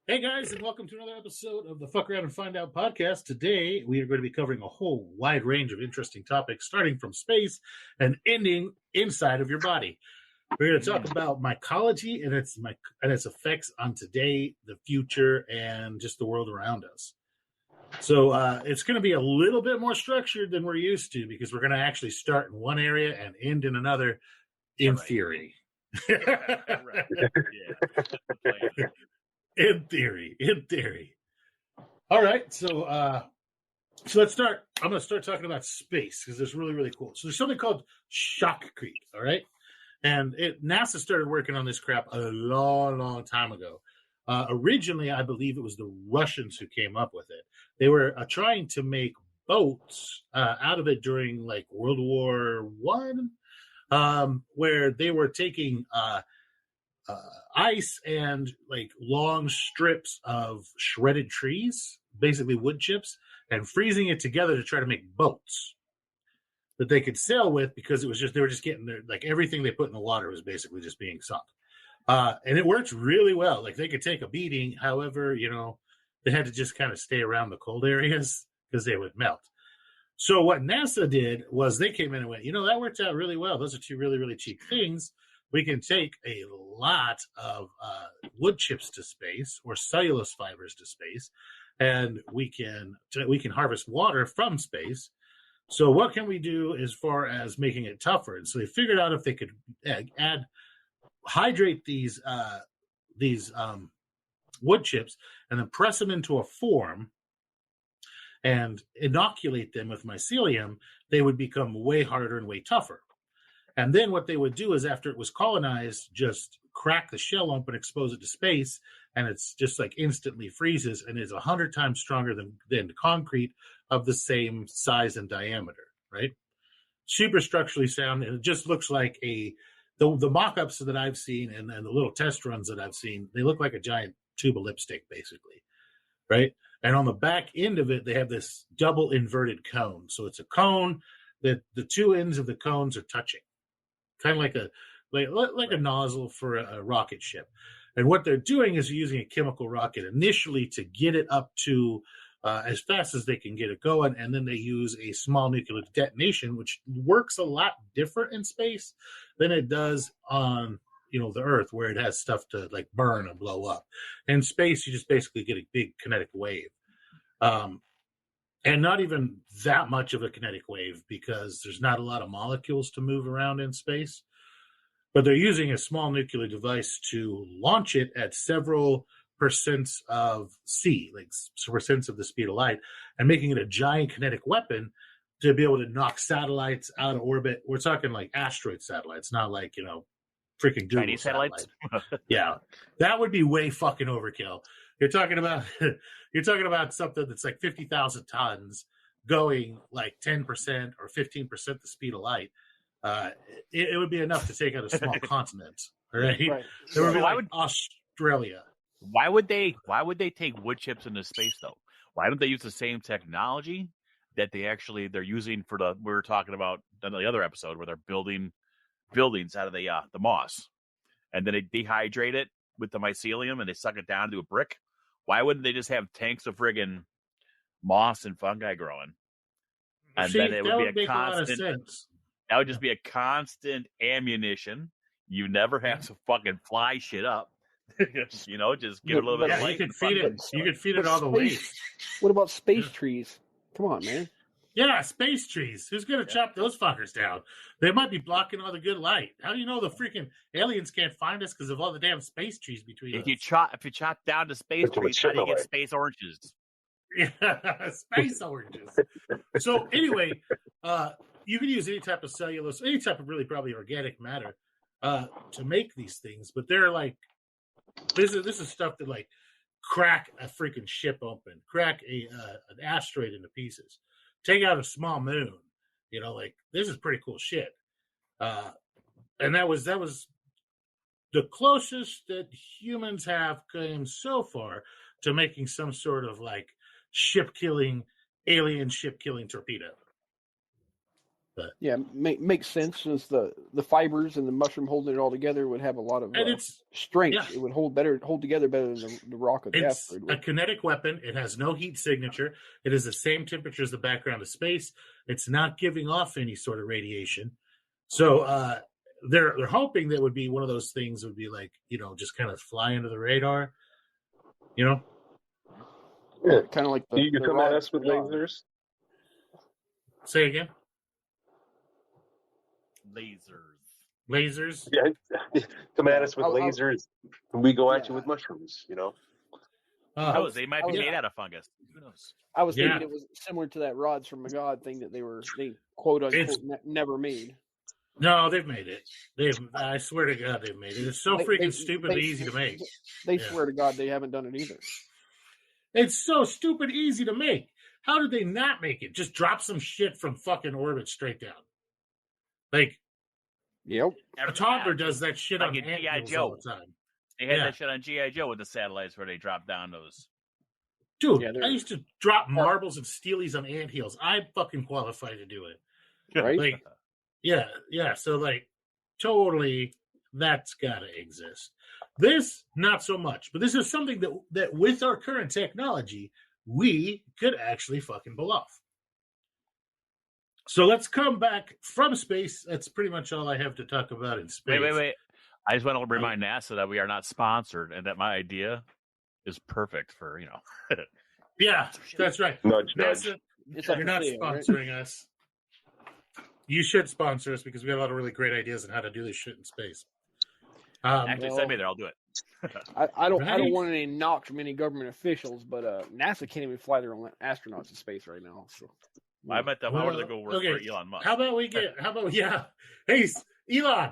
Hey guys, and welcome to another episode of the Fuck Around and Find Out podcast. Today, we are going to be covering a whole wide range of interesting topics, starting from space and ending inside of your body. We're going to talk about mycology and its effects on today, the future, and just the world around us. So it's going to be a little bit more structured than we're used to because we're going to actually start in one area and end in another, in theory. Right. Yeah. In theory. All right, so let's start. I'm going to start talking about space because it's really, really cool. So there's something called shotcrete, all right? And NASA started working on this crap a long, long time ago. Originally, I believe it was the Russians who came up with it. They were trying to make boats out of it during like World War I, where they were taking ice and like long strips of shredded trees, basically wood chips, and freezing it together to try to make boats that they could sail with because it was just they were just getting their like everything they put in the water was basically just being sunk. And it worked really well. Like they could take a beating, however, they had to just kind of stay around the cold areas because they would melt. So what NASA did was they came in and went, that worked out really well. Those are two really, really cheap things. We can take a lot of wood chips to space or cellulose fibers to space, and we can harvest water from space. So what can we do as far as making it tougher? And so they figured out if they could hydrate these wood chips and then press them into a form and inoculate them with mycelium, they would become way harder and way tougher. And then what they would do is after it was colonized, just crack the shell open, expose it to space, and it's just like instantly freezes and is 100 times stronger than concrete of the same size and diameter, right? Super structurally sound, and it just looks like the mock-ups that I've seen and the little test runs that I've seen, they look like a giant tube of lipstick, basically, right? And on the back end of it, they have this double inverted cone. So it's a cone that the two ends of the cones are touching. Kind of like a nozzle for a rocket ship. And what they're doing is using a chemical rocket initially to get it up to as fast as they can get it going. And then they use a small nuclear detonation, which works a lot different in space than it does on, the Earth, where it has stuff to like burn and blow up. In space, you just basically get a big kinetic wave. And not even that much of a kinetic wave because there's not a lot of molecules to move around in space. But they're using a small nuclear device to launch it at several percents of C, like percents of the speed of light, and making it a giant kinetic weapon to be able to knock satellites out of orbit. We're talking like asteroid satellites, not like, freaking Google Chinese satellites. Yeah, that would be way fucking overkill. You're talking about something that's like 50,000 tons going like 10% or 15% the speed of light. It would be enough to take out a small continent, right? There would be like Australia. Why would they take wood chips into space though? Why don't they use the same technology that they're using for we were talking about in the other episode where they're building buildings out of the moss, and then they dehydrate it with the mycelium and they suck it down to a brick? Why wouldn't they just have tanks of friggin' moss and fungi growing? And then it would be a constant. That would just be a constant ammunition. You never have to fucking fly shit up. Just get a little bit of light. You could feed it all the waste. What about space trees? Come on, man. Yeah, space trees. Who's going to chop those fuckers down? They might be blocking all the good light. How do you know the freaking aliens can't find us because of all the damn space trees between us? If you chop down the space trees, how do you get space oranges? Yeah, space oranges. So anyway, you can use any type of cellulose, any type of really probably organic matter to make these things. But they're like, this is stuff that like crack a freaking ship open, crack an asteroid into pieces. Take out a small moon, like this is pretty cool shit. And that was the closest that humans have come so far to making some sort of like alien ship killing torpedo. But Yeah, makes sense since the fibers and the mushroom holding it all together would have a lot of and it's strength. It would hold together better than the rock of the it's asteroid a would. kinetic weapon. It has no heat signature. It is the same temperature as the background of space. It's not giving off any sort of radiation. So they're hoping that would be one of those things would be like, just kind of fly under the radar. Yeah, kind of like the. You come at us with lasers. Say again. Lasers. Yeah, come at us with lasers, and we go at you with mushrooms. They might be made out of fungus. Who knows? I was thinking it was similar to that rods from Magog thing that they quote unquote never made. No, they've made it. I swear to God, they've made it. It's so freaking stupidly easy to make. They swear to God they haven't done it either. It's so stupid easy to make. How did they not make it? Just drop some shit from fucking orbit straight down. Like, yep. A toddler does that shit like on G.I. Joe Joe all the time. They had that shit on G.I. Joe with the satellites where they dropped down those. Dude, I used to drop marbles and steelies on anthills. I'm fucking qualified to do it. Right? Like, yeah. So, like, totally, that's gotta exist. This, not so much. But this is something that with our current technology, we could actually fucking pull off. So let's come back from space. That's pretty much all I have to talk about in space. Wait. I just want to remind NASA that we are not sponsored and that my idea is perfect for, Yeah, that's right. Nudge. NASA, you're not sponsoring us. You should sponsor us because we got a lot of really great ideas on how to do this shit in space. Actually, send me there. I'll do it. I don't want any knock from any government officials, but NASA can't even fly their own astronauts in space right now. So I bet them. I wanted to go work for Elon Musk. How about hey, Elon,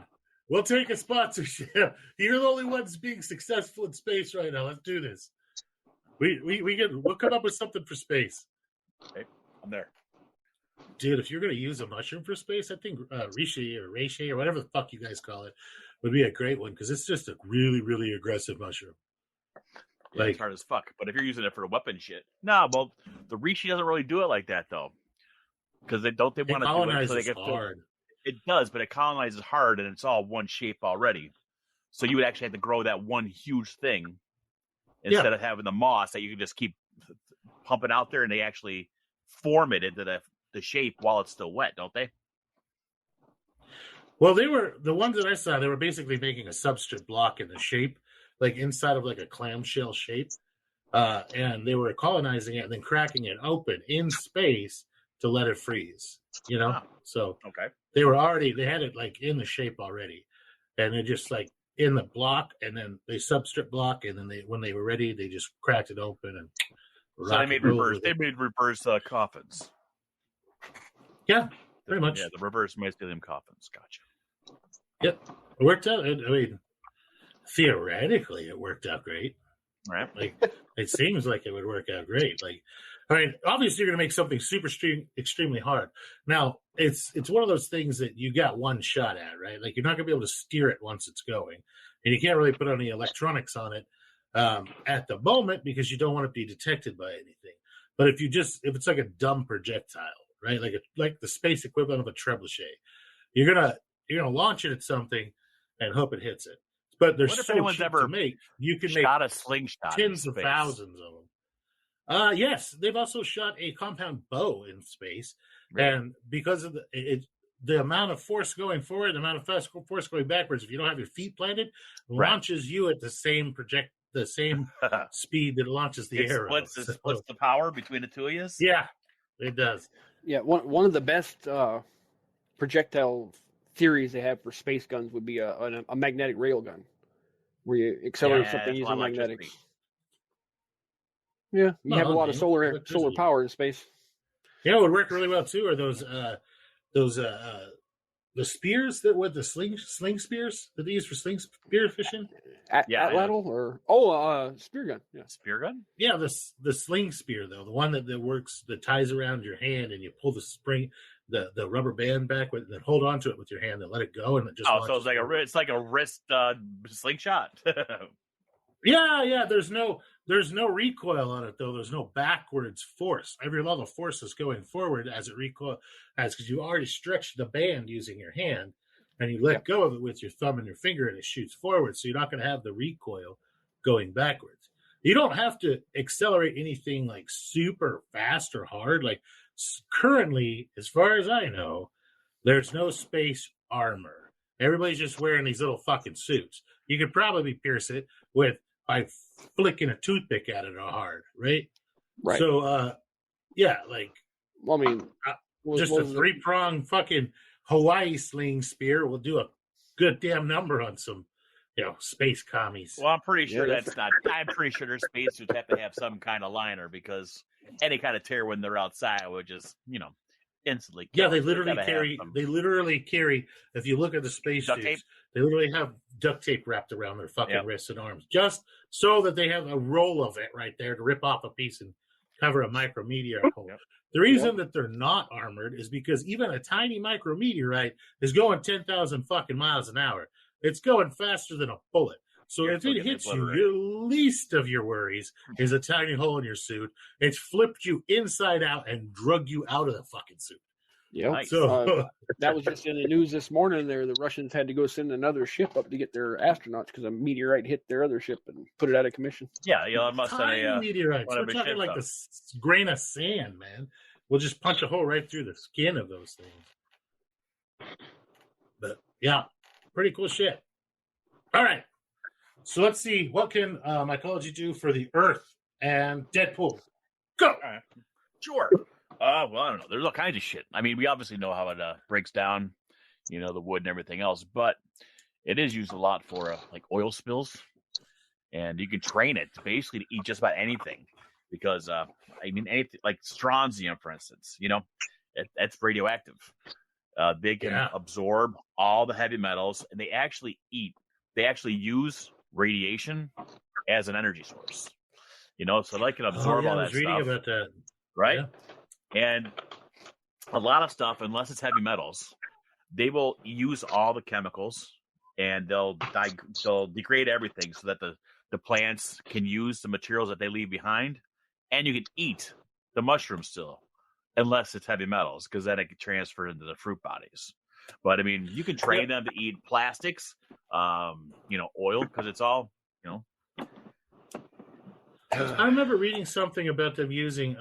we'll take a sponsorship. You're the only ones being successful in space right now. Let's do this. We'll come up with something for space. Okay, I'm there. Dude, if you're going to use a mushroom for space, I think reishi or whatever the fuck you guys call it would be a great one because it's just a really, really aggressive mushroom. Yeah, it's hard as fuck. But if you're using it for weapon shit, well, the reishi doesn't really do it like that though, because they want to do it so they get hard. It does, but it colonizes hard, and it's all one shape already. So you would actually have to grow that one huge thing instead of having the moss that you can just keep pumping out there, and they actually form it into the shape while it's still wet, don't they? Well, they were the ones that I saw. They were basically making a substrate block in the shape, like inside of like a clamshell shape, and they were colonizing it and then cracking it open in space to let it freeze. So they had it like in the shape already, and they're just like in the block, and then they substrate block, and then when they were ready, they just cracked it open and. So they made reverse coffins. Yeah, pretty much. Yeah, the reverse mycelium coffins. Gotcha. Yep, it worked out. I mean, theoretically, it worked out great. Right. Like, it seems like it would work out great. Like, I mean, obviously, you're going to make something extremely hard. Now, it's one of those things that you got one shot at, right? Like, you're not going to be able to steer it once it's going, and you can't really put any electronics on it at the moment because you don't want to be detected by anything. But if it's like a dumb projectile, right? Like the space equivalent of a trebuchet, you're gonna launch it at something and hope it hits it. But there's so cheap to make. You can make a slingshot tens of thousands of them. Yes, they've also shot a compound bow in space, and because of the amount of force going forward, the amount of force going backwards, if you don't have your feet planted, launches you at the same speed that it launches the arrow. Splits the power between the two of you? Yeah, it does. Yeah, one of the best projectile theories they have for space guns would be a magnetic rail gun, where you accelerate something using magnetics. Yeah, you have a lot of solar power in space. Yeah, it would work really well too. Or those the spears the sling spears that they use for spear fishing. Atlatl or spear gun. Yeah, spear gun. Yeah, the sling spear though, the one that works that ties around your hand and you pull the spring, the rubber band back with, then hold on to it with your hand and let it go and it just. So it's like a wrist slingshot. Yeah. There's There's no recoil on it though. There's no backwards force. Every level of force is going forward as it because you already stretched the band using your hand, and you let go of it with your thumb and your finger, and it shoots forward. So you're not going to have the recoil going backwards. You don't have to accelerate anything like super fast or hard. Like currently, as far as I know, there's no space armor. Everybody's just wearing these little fucking suits. You could probably pierce it by flicking a toothpick at it or hard, right? Right. So, yeah, like, well, I mean, just a 3-pronged fucking Hawaii sling spear will do a good damn number on some, space commies. Well, I'm pretty sure that's not. I'm pretty sure their spacesuits have to have some kind of liner because any kind of tear when they're outside would just, instantly kill. Yeah, they literally carry. If you look at the spacesuits, they literally have duct tape wrapped around their fucking wrists and arms, just so that they have a roll of it right there to rip off a piece and cover a micrometeorite hole. The reason that they're not armored is because even a tiny micrometeorite is going 10,000 fucking miles an hour. It's going faster than a bullet. So if it hits you, your least of your worries is a tiny hole in your suit. It's flipped you inside out and drug you out of the fucking suit. Yeah. Nice. So that was just in the news this morning. The Russians had to go send another ship up to get their astronauts because a meteorite hit their other ship and put it out of commission. Yeah, Elon Musk had a meteorite. We're talking like a grain of sand, man. We'll just punch a hole right through the skin of those things. But yeah, pretty cool shit. All right. So let's see, what can mycology do for the Earth and Deadpool? Go! All right. Sure. Well, I don't know. There's all kinds of shit. I mean, we obviously know how it breaks down, the wood and everything else, but it is used a lot for like oil spills, and you can train it basically to eat just about anything because, anything like strontium, for instance, that's radioactive. They can absorb all the heavy metals, and they actually use radiation as an energy source, so they can absorb all that stuff. I was reading about that, right? Yeah. And a lot of stuff, unless it's heavy metals, they will use all the chemicals and they'll degrade everything so that the plants can use the materials that they leave behind, and you can eat the mushroom still, unless it's heavy metals, because then it can transfer into the fruit bodies. But I mean, you can train them to eat plastics, oil, because it's all, I remember reading something about them using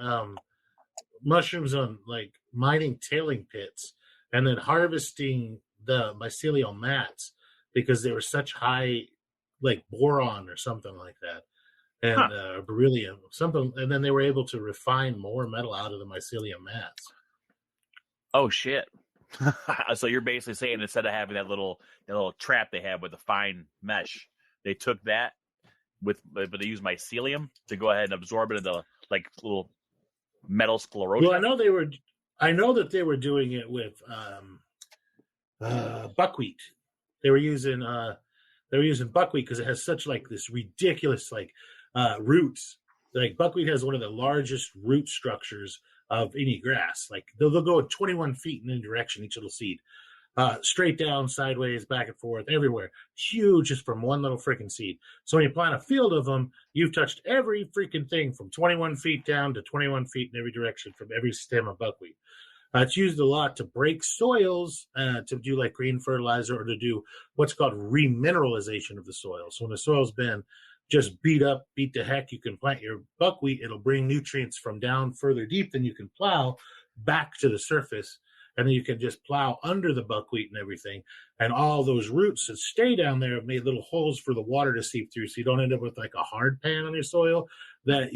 mushrooms on like mining tailing pits and then harvesting the mycelial mats because they were such high, like boron or something like that, and beryllium, something, and then they were able to refine more metal out of the mycelium mats. Oh shit. So you're basically saying instead of having that little trap they have with the fine mesh, they took that but they used mycelium to go ahead and absorb it into like little metal sclerosis. Well, I know that they were doing it with buckwheat. They were using buckwheat because it has such like this ridiculous like roots. Like buckwheat has one of the largest root structures of any grass. Like they'll go 21 feet in any direction, each little seed. Straight down, sideways, back and forth, everywhere. Huge, just from one little freaking seed. So when you plant a field of them, you've touched every freaking thing from 21 feet down to 21 feet in every direction from every stem of buckwheat. It's used a lot to break soils, to do like green fertilizer, or to do what's called remineralization of the soil. So when the soil's been just beat to heck, you can plant your buckwheat. It'll bring nutrients from down further deep than you can plow back to the surface. And then you can just plow under the buckwheat and everything. And all those roots that stay down there have made little holes for the water to seep through. So you don't end up with like a hard pan on your soil that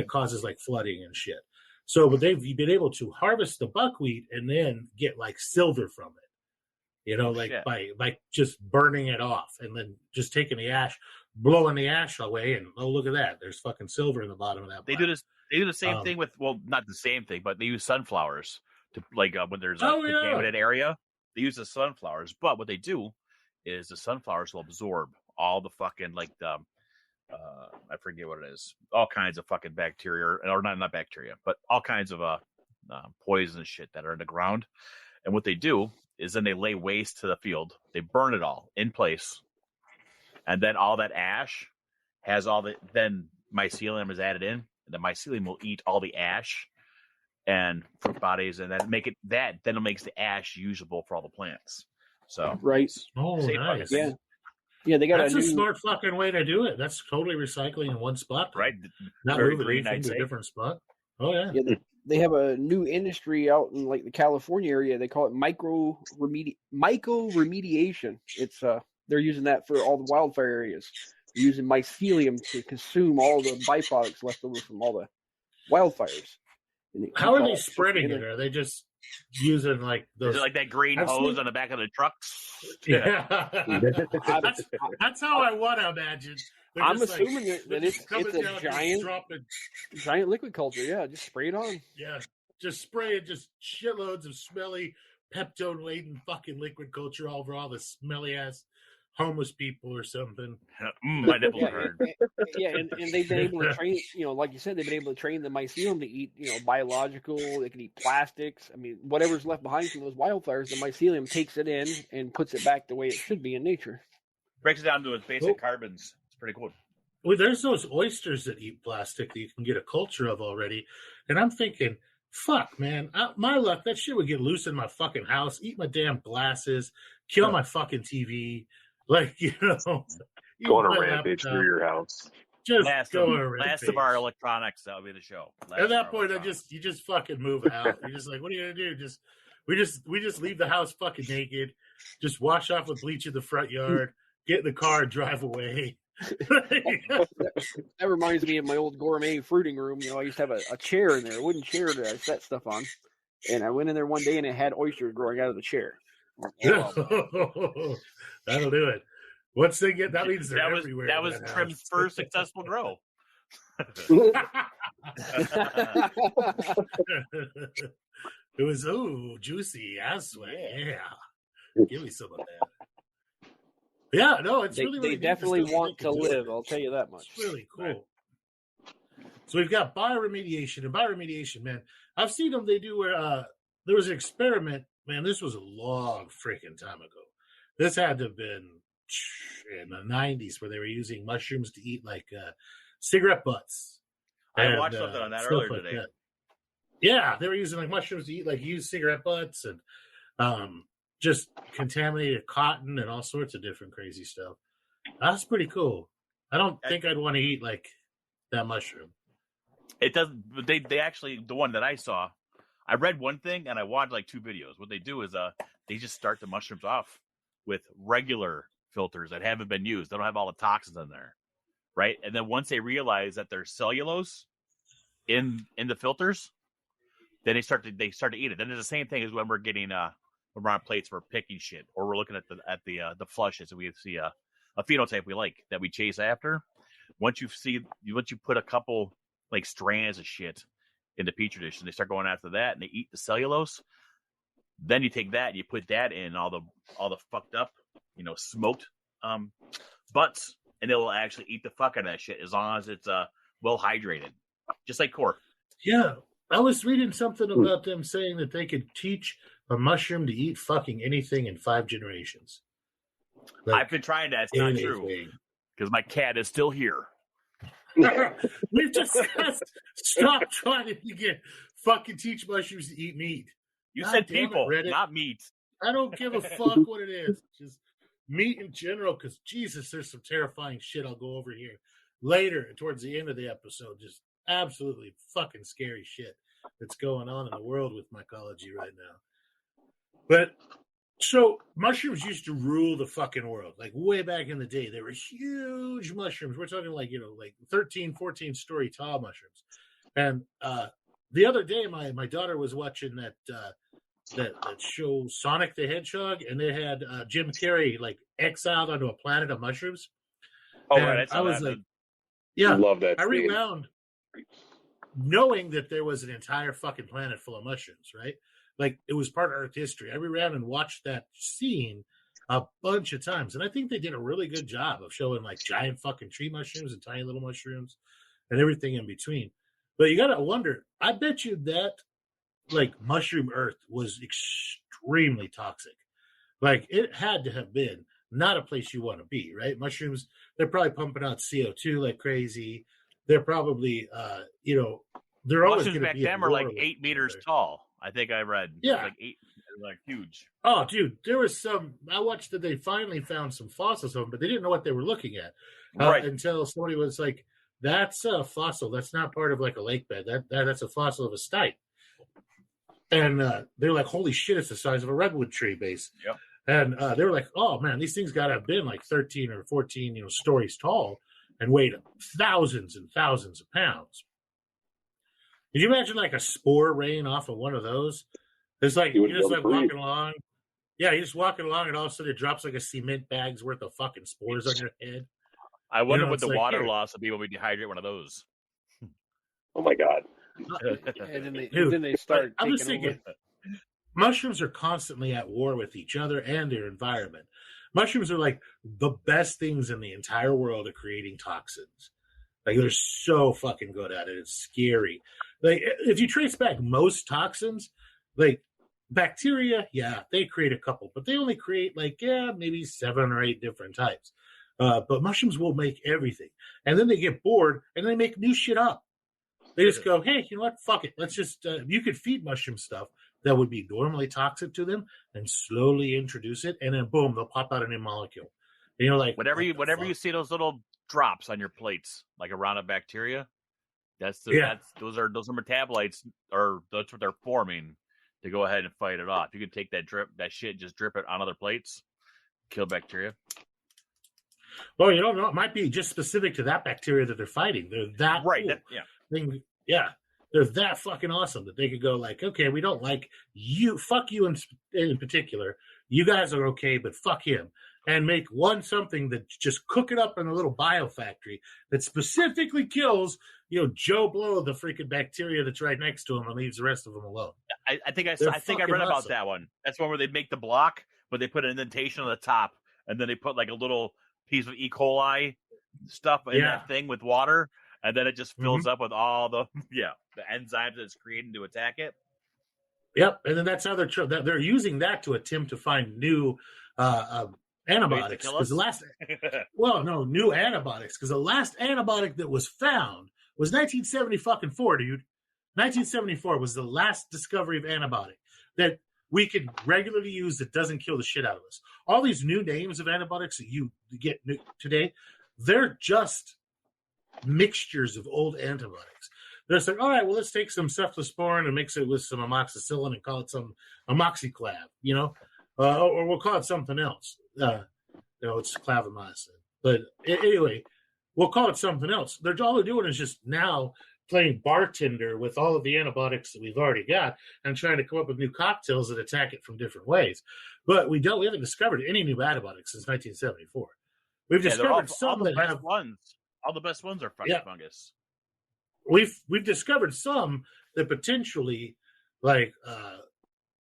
causes like flooding and shit. So, but they've been able to harvest the buckwheat and then get like silver from it, by just burning it off and then just taking the ash, blowing the ash away. And oh, look at that. There's fucking silver in the bottom of that. They do the same thing with, well, not the same thing, but they use sunflowers. To like when there's a contaminated area, they use the sunflowers. But what they do is the sunflowers will absorb all the fucking like the I forget what it is, all kinds of fucking bacteria, or not bacteria, but all kinds of poison and shit that are in the ground. And what they do is then they lay waste to the field, they burn it all in place, and then all that ash has all the then mycelium is added in, and the mycelium will eat all the ash and fruit bodies, and then then it makes the ash usable for all the plants. So Right. Oh, nice. Yeah, they got That's a a new smart fucking way to do it. That's totally recycling in one spot. right, Not very moving green, anything I'd to a say. different spot. Oh, yeah. Yeah, they have a new industry out in like the California area. They call it mycoremediation. It's they're using that for all the wildfire areas. They're using mycelium to consume all the byproducts left over from all the wildfires. And How are they spreading it? Are they just using like those? Is it like that green hose on the back of the trucks? Yeah. That's how I want to imagine. They're I'm just assuming that it's coming a down, giant liquid culture. Yeah, just spray it on. Yeah, just spray it, just shitloads of smelly, peptone-laden fucking liquid culture all over all the smelly-ass homeless people or something. My nipples are hard. Yeah, and they've been able to train, like you said, they've been able to train the mycelium to eat, biological, they can eat plastics. I mean, whatever's left behind from those wildfires, the mycelium takes it in and puts it back the way it should be in nature. Breaks it down to its basic carbons. It's pretty cool. Well, there's those oysters that eat plastic that you can get a culture of already. And I'm thinking, fuck, man, my luck, that shit would get loose in my fucking house, eat my damn glasses, kill my fucking TV. Like, go on a rampage through your house. Just last of our electronics, that'll be the show. At that point, you just fucking move out. You're just like, what are you gonna do? We just leave the house fucking naked, just wash off with bleach in the front yard, get in the car, and drive away. That reminds me of my old gourmet fruiting room. I used to have a chair in there, a wooden chair that I set stuff on. And I went in there one day and it had oysters growing out of the chair. That'll do it. Once they get, that means they're everywhere. That was Trim's first successful grow. It was juicy yeah. Give me some of that. Yeah, no, it's really they definitely want to live. I'll tell you that much. It's really cool. Right. So we've got bioremediation, and bioremediation, man. I've seen them. They do where there was an experiment. Man, this was a long freaking time ago. This had to have been in the 90s where they were using mushrooms to eat like cigarette butts. I watched something on that earlier today. That. Yeah, they were using like mushrooms to eat like used cigarette butts and just contaminated cotton and all sorts of different crazy stuff. That's pretty cool. I don't think I'd want to eat like that mushroom. It doesn't. They actually, the one that I saw, I read one thing and I watched like 2 videos. What they do is they just start the mushrooms off with regular filters that haven't been used. They don't have all the toxins in there, right? And then once they realize that there's cellulose in the filters, then they start to eat it. Then it's the same thing as when we're getting when we're on plates, we're picking shit, or we're looking at the flushes and we see a phenotype we like that we chase after. Once you put a couple like strands of shit in the petri dish and they start going after that and they eat the cellulose, then you take that and you put that in all the fucked up, smoked butts, and they will actually eat the fuck out of that shit as long as it's well hydrated, just like cork. Yeah, I was reading something about them saying that they could teach a mushroom to eat fucking anything in 5 generations. Like, I've been trying that. It's not true because my cat is still here. We've discussed stop trying to fucking teach mushrooms to eat meat. You said people, not meat. I don't give a fuck what it is. Just meat in general, because Jesus, there's some terrifying shit I'll go over here later towards the end of the episode. Just absolutely fucking scary shit that's going on in the world with mycology right now. But so mushrooms used to rule the fucking world. Like way back in the day, they were huge mushrooms. We're talking like, like 13, 14 story tall mushrooms. And the other day, my daughter was watching that show Sonic the Hedgehog, and they had Jim Carrey like exiled onto a planet of mushrooms. Oh, right. I was like, yeah, love that. I rewound knowing that there was an entire fucking planet full of mushrooms, right? Like it was part of Earth history. I rewound and watched that scene a bunch of times, and I think they did a really good job of showing like giant fucking tree mushrooms and tiny little mushrooms and everything in between. But you gotta wonder, I bet you that like mushroom Earth was extremely toxic. Like it had to have been not a place you want to be, right? Mushrooms, they're probably pumping out CO2 like crazy. they're probably, they're always Mushrooms going to back be. then were like 8 meters tall. I think I read. Yeah, Like 8, like huge. Oh, dude, there was some. I watched that they finally found some fossils of them, but they didn't know what they were looking at Right. until somebody was like, "That's a fossil. That's not part of like a lake bed. That's a fossil of a stipe." And they're like, "Holy shit! It's the size of a redwood tree base." Yep. And they were like, "Oh man, these things got to have been like 13 or 14, stories tall, and weighed thousands and thousands of pounds." Could you imagine like a spore rain off of one of those? It's like you're just like walking along. Yeah, you're just walking along, and all of a sudden it drops like a cement bag's worth of fucking spores on your head. I wonder what the water loss would be when we dehydrate one of those. Oh my god! And then they start. I'm just thinking, mushrooms are constantly at war with each other and their environment. Mushrooms are like the best things in the entire world at creating toxins. Like they're so fucking good at it. It's scary. Like if you trace back most toxins, like bacteria, yeah, they create a couple, but they only create maybe 7 or 8 different types. But mushrooms will make everything. And then they get bored and they make new shit up. They just go, hey, you know what? Fuck it. Let's just, you could feed mushroom stuff that would be normally toxic to them and slowly introduce it. And then boom, they'll pop out a new molecule. And like, whenever you see those little drops on your plates, like around a bacteria, those are metabolites, or that's what they're forming to go ahead and fight it off. You can take that shit, just drip it on other plates, kill bacteria. Well, you don't know. It might be just specific to that bacteria that they're fighting. They're that right. Cool. They're that fucking awesome that they could go like, okay, we don't like you. Fuck you in particular. You guys are okay, but fuck him. And make something that just cook it up in a little biofactory that specifically kills, Joe Blow, the freaking bacteria that's right next to him, and leaves the rest of them alone. I think I read about that one. That's one where they make the block, but they put an indentation on the top, and then they put like a little piece of E. coli stuff in that thing with water, and then it just fills up with all the enzymes that it's creating to attack it. Yep, and then that's how they're using that to attempt to find new antibiotics. Because new antibiotics. Because the last antibiotic that was found was 1974, dude. 1974 was the last discovery of antibiotic that we could regularly use that doesn't kill the shit out of us. All these new names of antibiotics that you get today, they're just mixtures of old antibiotics. They're just like, all right, well, let's take some cephalosporin and mix it with some amoxicillin and call it some amoxiclav, or we'll call it something else. It's clavamycin. But anyway, we'll call it something else. All they're doing is just now playing bartender with all of the antibiotics that we've already got and trying to come up with new cocktails that attack it from different ways. But we haven't discovered any new antibiotics since 1974. We've discovered some that have ones. All the best ones are fungus. We've discovered some that potentially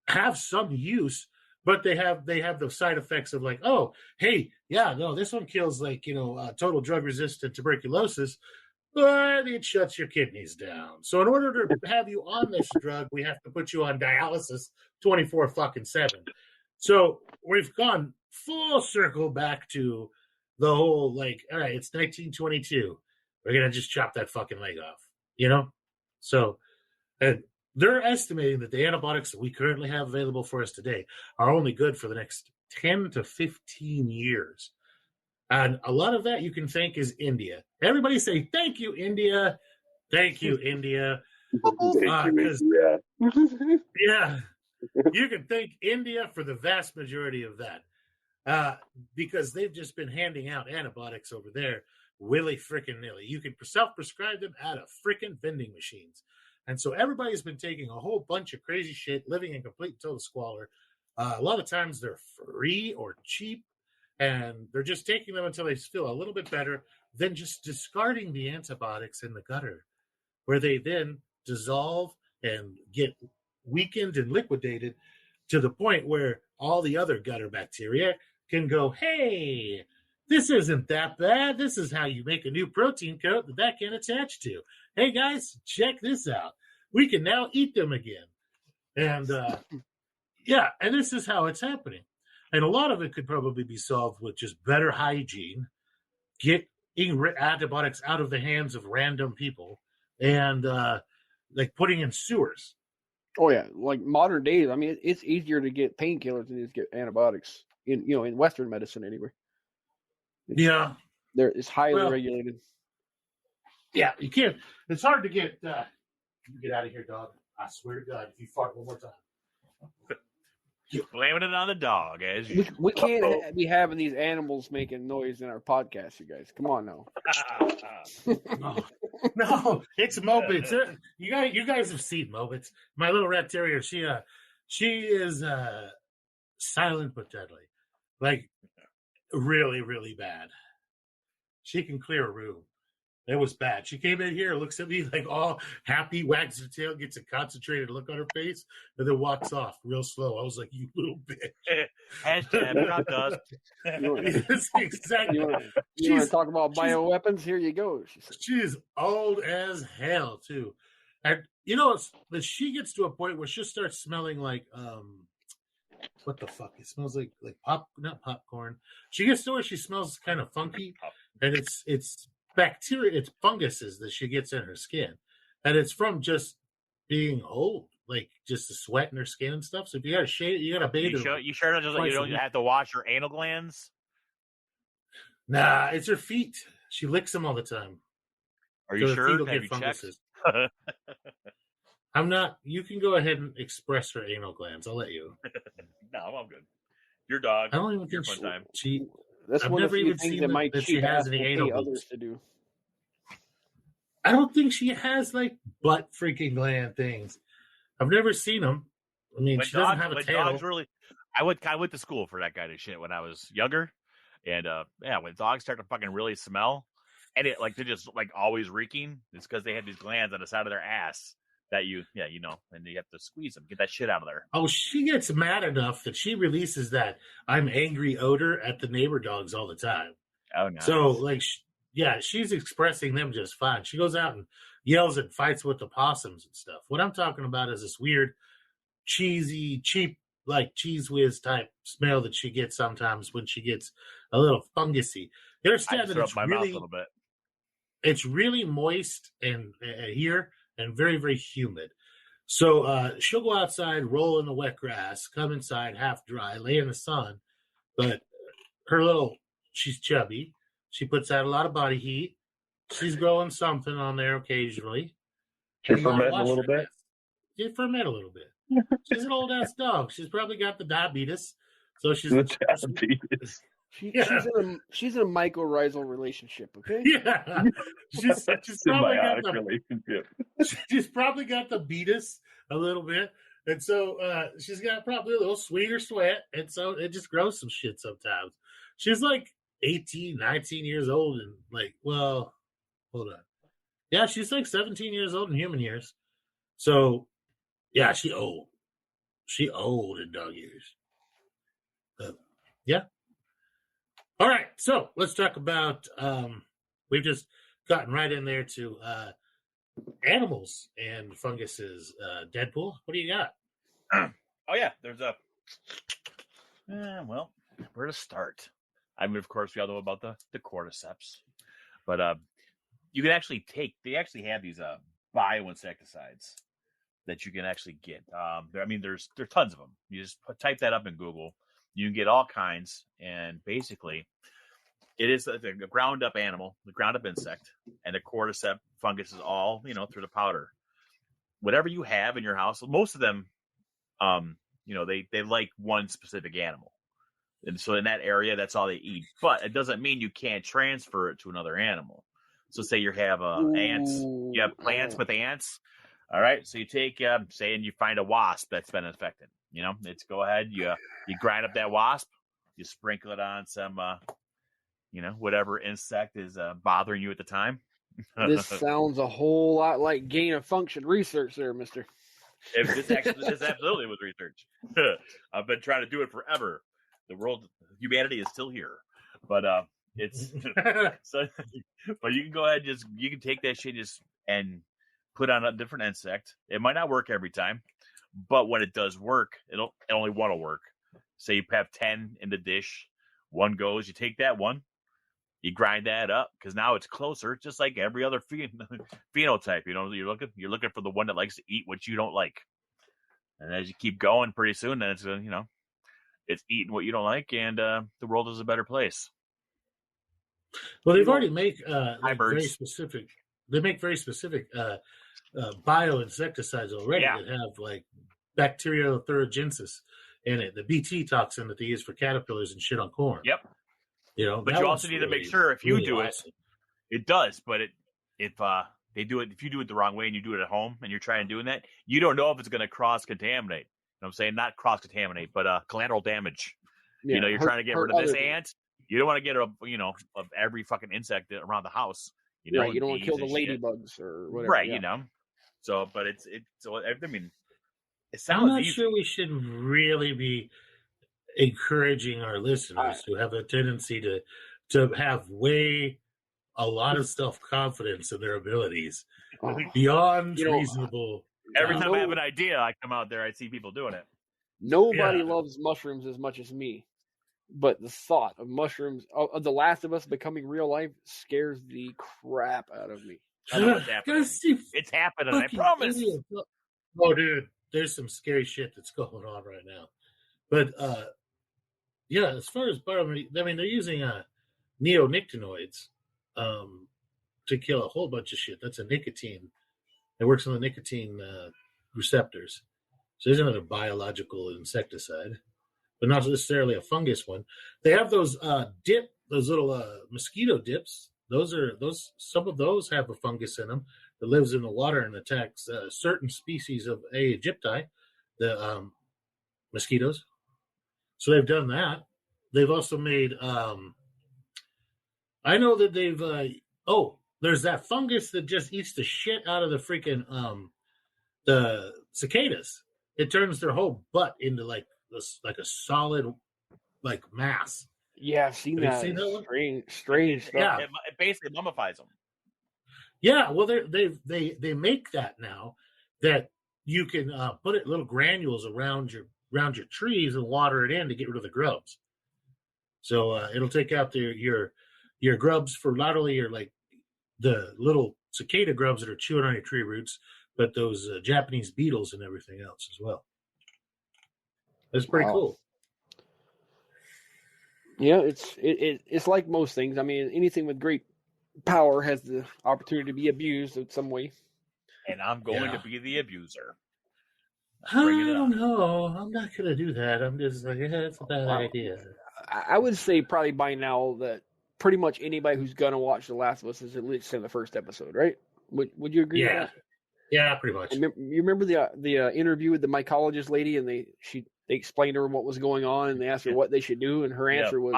have some use, but they have the side effects of like, oh, hey, this one kills total drug resistant tuberculosis, but it shuts your kidneys down. So in order to have you on this drug, we have to put you on dialysis 24/7. So we've gone full circle back to the whole all right, it's 1922. We're gonna just chop that fucking leg off. So they're estimating that the antibiotics that we currently have available for us today are only good for the next 10 to 15 years. And a lot of that you can thank is India. Everybody say, thank you, India. Thank you, India. You can thank India for the vast majority of that. Because they've just been handing out antibiotics over there willy frickin' nilly. You can self-prescribe them out of frickin' vending machines. And so everybody's been taking a whole bunch of crazy shit, living in complete total squalor. A lot of times they're free or cheap, and they're just taking them until they feel a little bit better, then just discarding the antibiotics in the gutter, where they then dissolve and get weakened and liquidated to the point where all the other gutter bacteria can go, hey, this isn't that bad. This is how you make a new protein coat that can attach to. Hey, guys, check this out. We can now eat them again. And, and this is how it's happening. And a lot of it could probably be solved with just better hygiene. Get eating antibiotics out of the hands of random people and like putting in sewers. Oh yeah, like modern days. I mean, it's easier to get painkillers than it is to get antibiotics in Western medicine anyway. It's highly regulated. Yeah, you can't. It's hard to get. You get out of here, dog. I swear to God, if you fart one more time. Blaming it on the dog, as we can't be having these animals making noise in our podcast, you guys. Come on now. No, it's Mopeds. You guys have seen Mopeds. My little rat terrier, she is silent but deadly. Like really, really bad. She can clear a room. It was bad. She came in here, looks at me like all happy, wags her tail, gets a concentrated look on her face, and then walks off real slow. I was like, "You little bitch." Hashtag drop dust. Exactly. You want to talk about bioweapons? Here you go. She's old as hell too, and but she gets to a point where she'll start smelling like what the fuck? It smells like not popcorn. She gets to where she smells kind of funky, and it's bacteria, it's funguses that she gets in her skin, and it's from just being old, like just the sweat in her skin and stuff. So if you gotta shave, you gotta bathe her. You sure you don't have to wash her anal glands? Nah, it's her feet. She licks them all the time. Are you sure? Have you checked? I'm not. You can go ahead and express her anal glands. I'll let you. No, I'm good. Your dog. I don't even think she. That's I've one never of the even things seen that might that she has any anal others to do. I don't think she has like butt freaking gland things. I've never seen them. I mean, she doesn't have a tail. I went to school for that kind of shit when I was younger, and when dogs start to fucking really smell, and it like they're just like always reeking, it's because they have these glands on the side of their ass that and you have to squeeze them, get that shit out of there. Oh, she gets mad enough that she releases that I'm angry odor at the neighbor dogs all the time. Oh, nice. So like, she's expressing them just fine. She goes out and yells and fights with the possums and stuff. What I'm talking about is this weird, cheesy, cheap, like Cheese Whiz type smell that she gets sometimes when she gets a little fungusy. You understand that it's really, mouth a little bit. It's really moist and here and very, very humid. So she'll go outside, roll in the wet grass, come inside half dry, lay in the sun. But she's chubby. She puts out a lot of body heat. She's growing something on there occasionally. She ferment a little bit? She ferment a little bit. She's an old ass dog. She's probably got the diabetes. So she's diabetes. She's in a mycorrhizal relationship, okay? Yeah. She's probably got the beatus a little bit. And so she's got probably a little sweeter sweat. And so it just grows some shit sometimes. She's like 18, 19 years old and hold on. Yeah, she's like 17 years old in human years. So yeah, she old. She old in dog years. Yeah. All right, so let's talk about. We've just gotten right in there to animals and funguses. Deadpool, what do you got? Oh yeah, there's a. Well, where to start? I mean, of course, we all know about the cordyceps, but you can actually They actually have these bioinsecticides that you can actually get. There's tons of them. You just type that up in Google. You can get all kinds, and basically, it is a ground-up animal, the ground-up insect, and the cordyceps fungus is all through the powder. Whatever you have in your house, most of them, they like one specific animal, and so in that area, that's all they eat. But it doesn't mean you can't transfer it to another animal. So, say you have ants, you have plants with ants. All right, so you take, say, and you find a wasp that's been infected. It's go ahead, you grind up that wasp, you sprinkle it on some, whatever insect is bothering you at the time. This sounds a whole lot like gain of function research there, mister. This absolutely was research. I've been trying to do it forever. Humanity is still here. But it's so. But you can go ahead, you can take that shit and put on a different insect. It might not work every time, but when it does work, it only one will work. Say you have 10 in the dish, one goes. You take that one, You grind that up because now it's closer, just like every other phenotype. You're looking for the one that likes to eat what you don't like, and as you keep going, pretty soon, then it's it's eating what you don't like, and the world is a better place. Well, they've already make Hybrids. very specific. They make very specific bioinsecticides already that have like bacterial thuringiensis in it, the BT toxin that they use for caterpillars and shit on corn. Yep. But you also need to make sure if you do awesome. it does. But if you do it the wrong way and you do it at home and you're trying doing that, you don't know if it's going to cross contaminate. You know what I'm saying? Not cross contaminate, but collateral damage. Yeah, you're trying to get rid of this ant. You don't want to get of every fucking insect around the house. Right, you don't want to kill the ladybugs or whatever. Right, So, but it sounds I'm not easy. sure we should really be encouraging our listeners who have a tendency to have a lot of self-confidence in their abilities beyond reasonable. Every time I have an idea, I come out there, I see people doing it. Nobody loves mushrooms as much as me. But the thought of mushrooms, of The Last of Us becoming real life, scares the crap out of me. I know it's happening. It's happening, I promise. Oh, dude, there's some scary shit that's going on right now. But, as far as they're using neonicotinoids to kill a whole bunch of shit. That's a nicotine. It works on the nicotine receptors. So there's another biological insecticide, but not necessarily a fungus one. They have those those little mosquito dips. Some of those have a fungus in them that lives in the water and attacks certain species of aegypti, the mosquitoes. So they've done that. They've also made. I know that they've. There's that fungus that just eats the shit out of the freaking the cicadas. It turns their whole butt into like a solid mass. Yeah, I've seen that. Strange stuff. Yeah, it basically mummifies them. Yeah, well, they make that now that you can put it little granules around your trees and water it in to get rid of the grubs. So it'll take out your grubs for not only the little cicada grubs that are chewing on your tree roots, but those Japanese beetles and everything else as well. That's pretty cool. Yeah, it's like most things. I mean, anything with great power has the opportunity to be abused in some way. And I'm going to be the abuser. I don't know. I'm not going to do that. I'm just like, it's a bad idea. I would say probably by now that pretty much anybody who's going to watch The Last of Us has at least seen the first episode, right? Would you agree with that? Yeah, pretty much. You remember the interview with the mycologist lady, and they explained to her what was going on, and they asked her what they should do, and her answer was,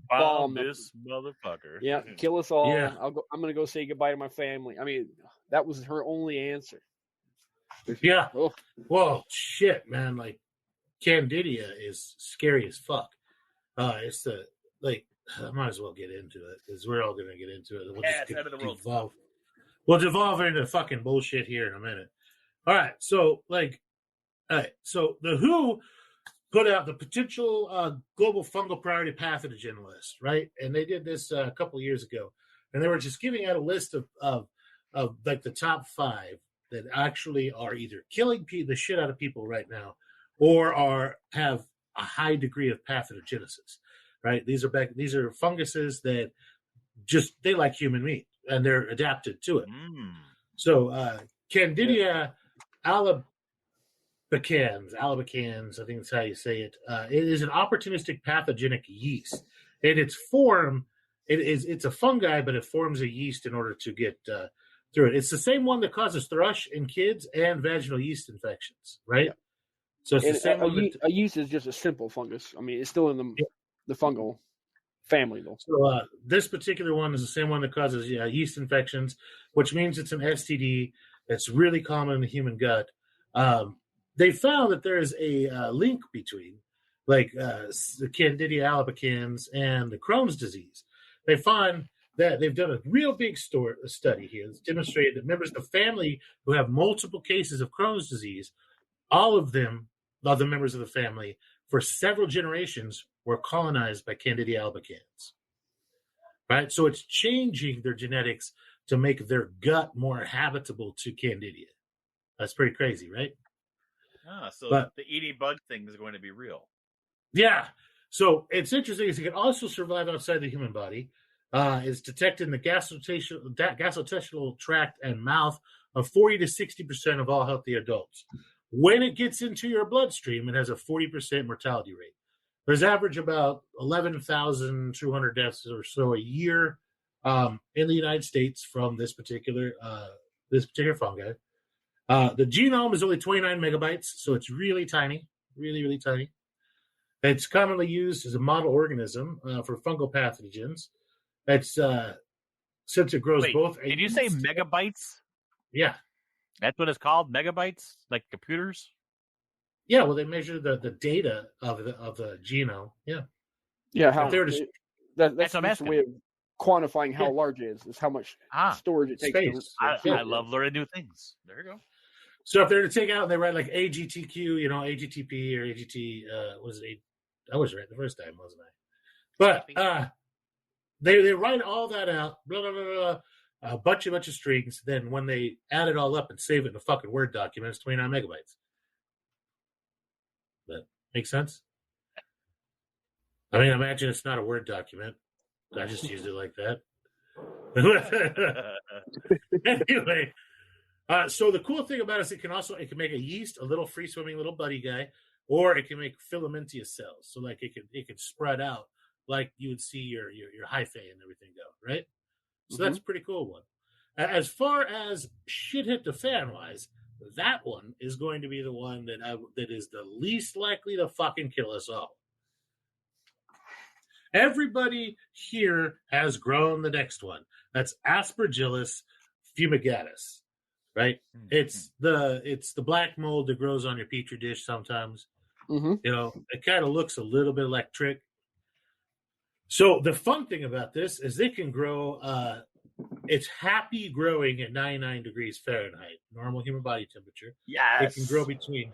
bomb this motherfucker. Yeah, kill us all. Yeah. I'm going to go say goodbye to my family. I mean, that was her only answer. Yeah. Oh. Well, shit, man. Like, Candida is scary as fuck. It's I might as well get into it because we're all going to get into it. We'll it's end of the world. We'll devolve into fucking bullshit here in a minute. All right. So, so the WHO put out the potential global fungal priority pathogen list, right? And they did this a couple of years ago. And they were just giving out a list of the top 5 that actually are either killing the shit out of people right now or have a high degree of pathogenesis, right? These are funguses that they like human meat and they're adapted to it. So Candida albicans, I think that's how you say it. It is an opportunistic pathogenic yeast. In its form, it's a fungi, but it forms a yeast in order to get through it. It's the same one that causes thrush in kids and vaginal yeast infections, right? Yeah. So it's the same one. A yeast is just a simple fungus. I mean, it's still in the fungal family, though. So this particular one is the same one that causes yeast infections, which means it's an STD. It's really common in the human gut. They found that there is a link between the Candida albicans and the Crohn's disease. They find that they've done a real big study here that's demonstrated that members of the family who have multiple cases of Crohn's disease, all of them, the members of the family, for several generations were colonized by Candida albicans. right? So it's changing their genetics to make their gut more habitable to Candida. That's pretty crazy, right? So But the eating bug thing is going to be real. yeah. So it's interesting is it can also survive outside the human body. It's detected in the gastrointestinal tract and mouth of 40 to 60% of all healthy adults. When it gets into your bloodstream, it has a 40% mortality rate. There's average about 11,200 deaths or so a year in the United States from this particular fungi. The genome is only 29 megabytes, so it's really tiny, really, really tiny. It's commonly used as a model organism for fungal pathogens. It's since it grows both. Did you say megabytes? Yeah. That's what it's called, megabytes, like computers. Yeah, well, they measure the data of the genome. Yeah. Yeah, how that's a way of quantifying how large it is how much storage it takes. I love learning new things. There you go. So if they're to take out and they write like AGTQ, AGTP or AGT, was it? I was right the first time, wasn't I? But they write all that out, blah blah blah, blah, a bunch of strings. Then when they add it all up and save it in a fucking Word document, it's 29 megabytes. That makes sense. I mean, imagine it's not a Word document. I just used it like that. Anyway, so the cool thing about it is it can make a yeast, a little free swimming little buddy guy, or it can make filamentous cells. So like it can spread out like you would see your hyphae and everything go, right? So that's a pretty cool one. As far as shit hit the fan wise, that one is going to be the one that is the least likely to fucking kill us all. Everybody here has grown the next one. That's Aspergillus fumigatus, right? Mm-hmm. It's the black mold that grows on your petri dish sometimes. Mm-hmm. It kind of looks a little bit electric. So the fun thing about this is they can grow. It's happy growing at 99 degrees Fahrenheit, normal human body temperature. Yes. It can grow between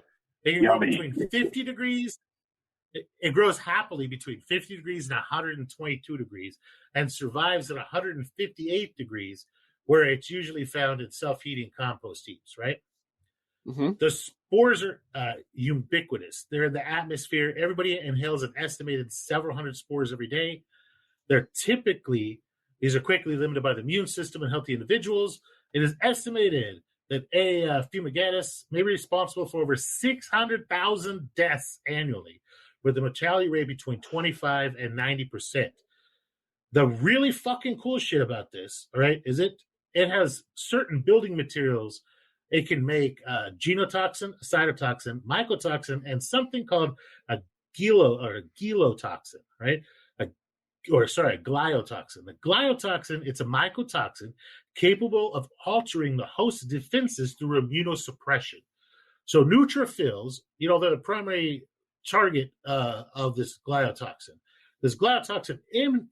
50 degrees. It grows happily between 50 degrees and 122 degrees and survives at 158 degrees, where it's usually found in self-heating compost heaps, right? Mm-hmm. The spores are ubiquitous. They're in the atmosphere. Everybody inhales an estimated several hundred spores every day. These are quickly limited by the immune system in healthy individuals. It is estimated that A. fumigatus may be responsible for over 600,000 deaths annually, with the mortality rate between 25 and 90%. The really fucking cool shit about this, all right, is it has certain building materials. It can make genotoxin, cytotoxin, mycotoxin, and something called a gliotoxin, right? Gliotoxin. The gliotoxin, it's a mycotoxin capable of altering the host's defenses through immunosuppression. So neutrophils, they're the primary target of this gliotoxin. This gliotoxin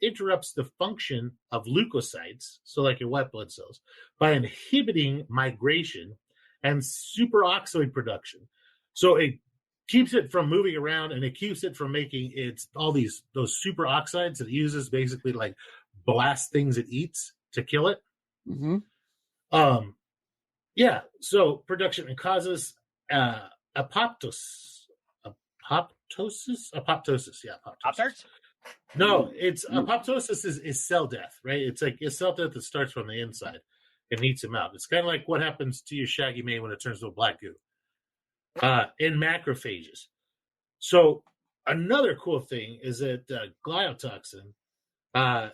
interrupts the function of leukocytes, so like your white blood cells, by inhibiting migration and superoxide production. So it keeps it from moving around, and it keeps it from making those superoxides that it uses basically like blast things it eats to kill it. Mm-hmm. So production and causes apoptosis. Pop-tarts? No, it's apoptosis is cell death, right? It's like a cell death that starts from the inside and eats them out. It's kind of like what happens to your shaggy mane when it turns to a black goo. In macrophages. So another cool thing is that gliotoxin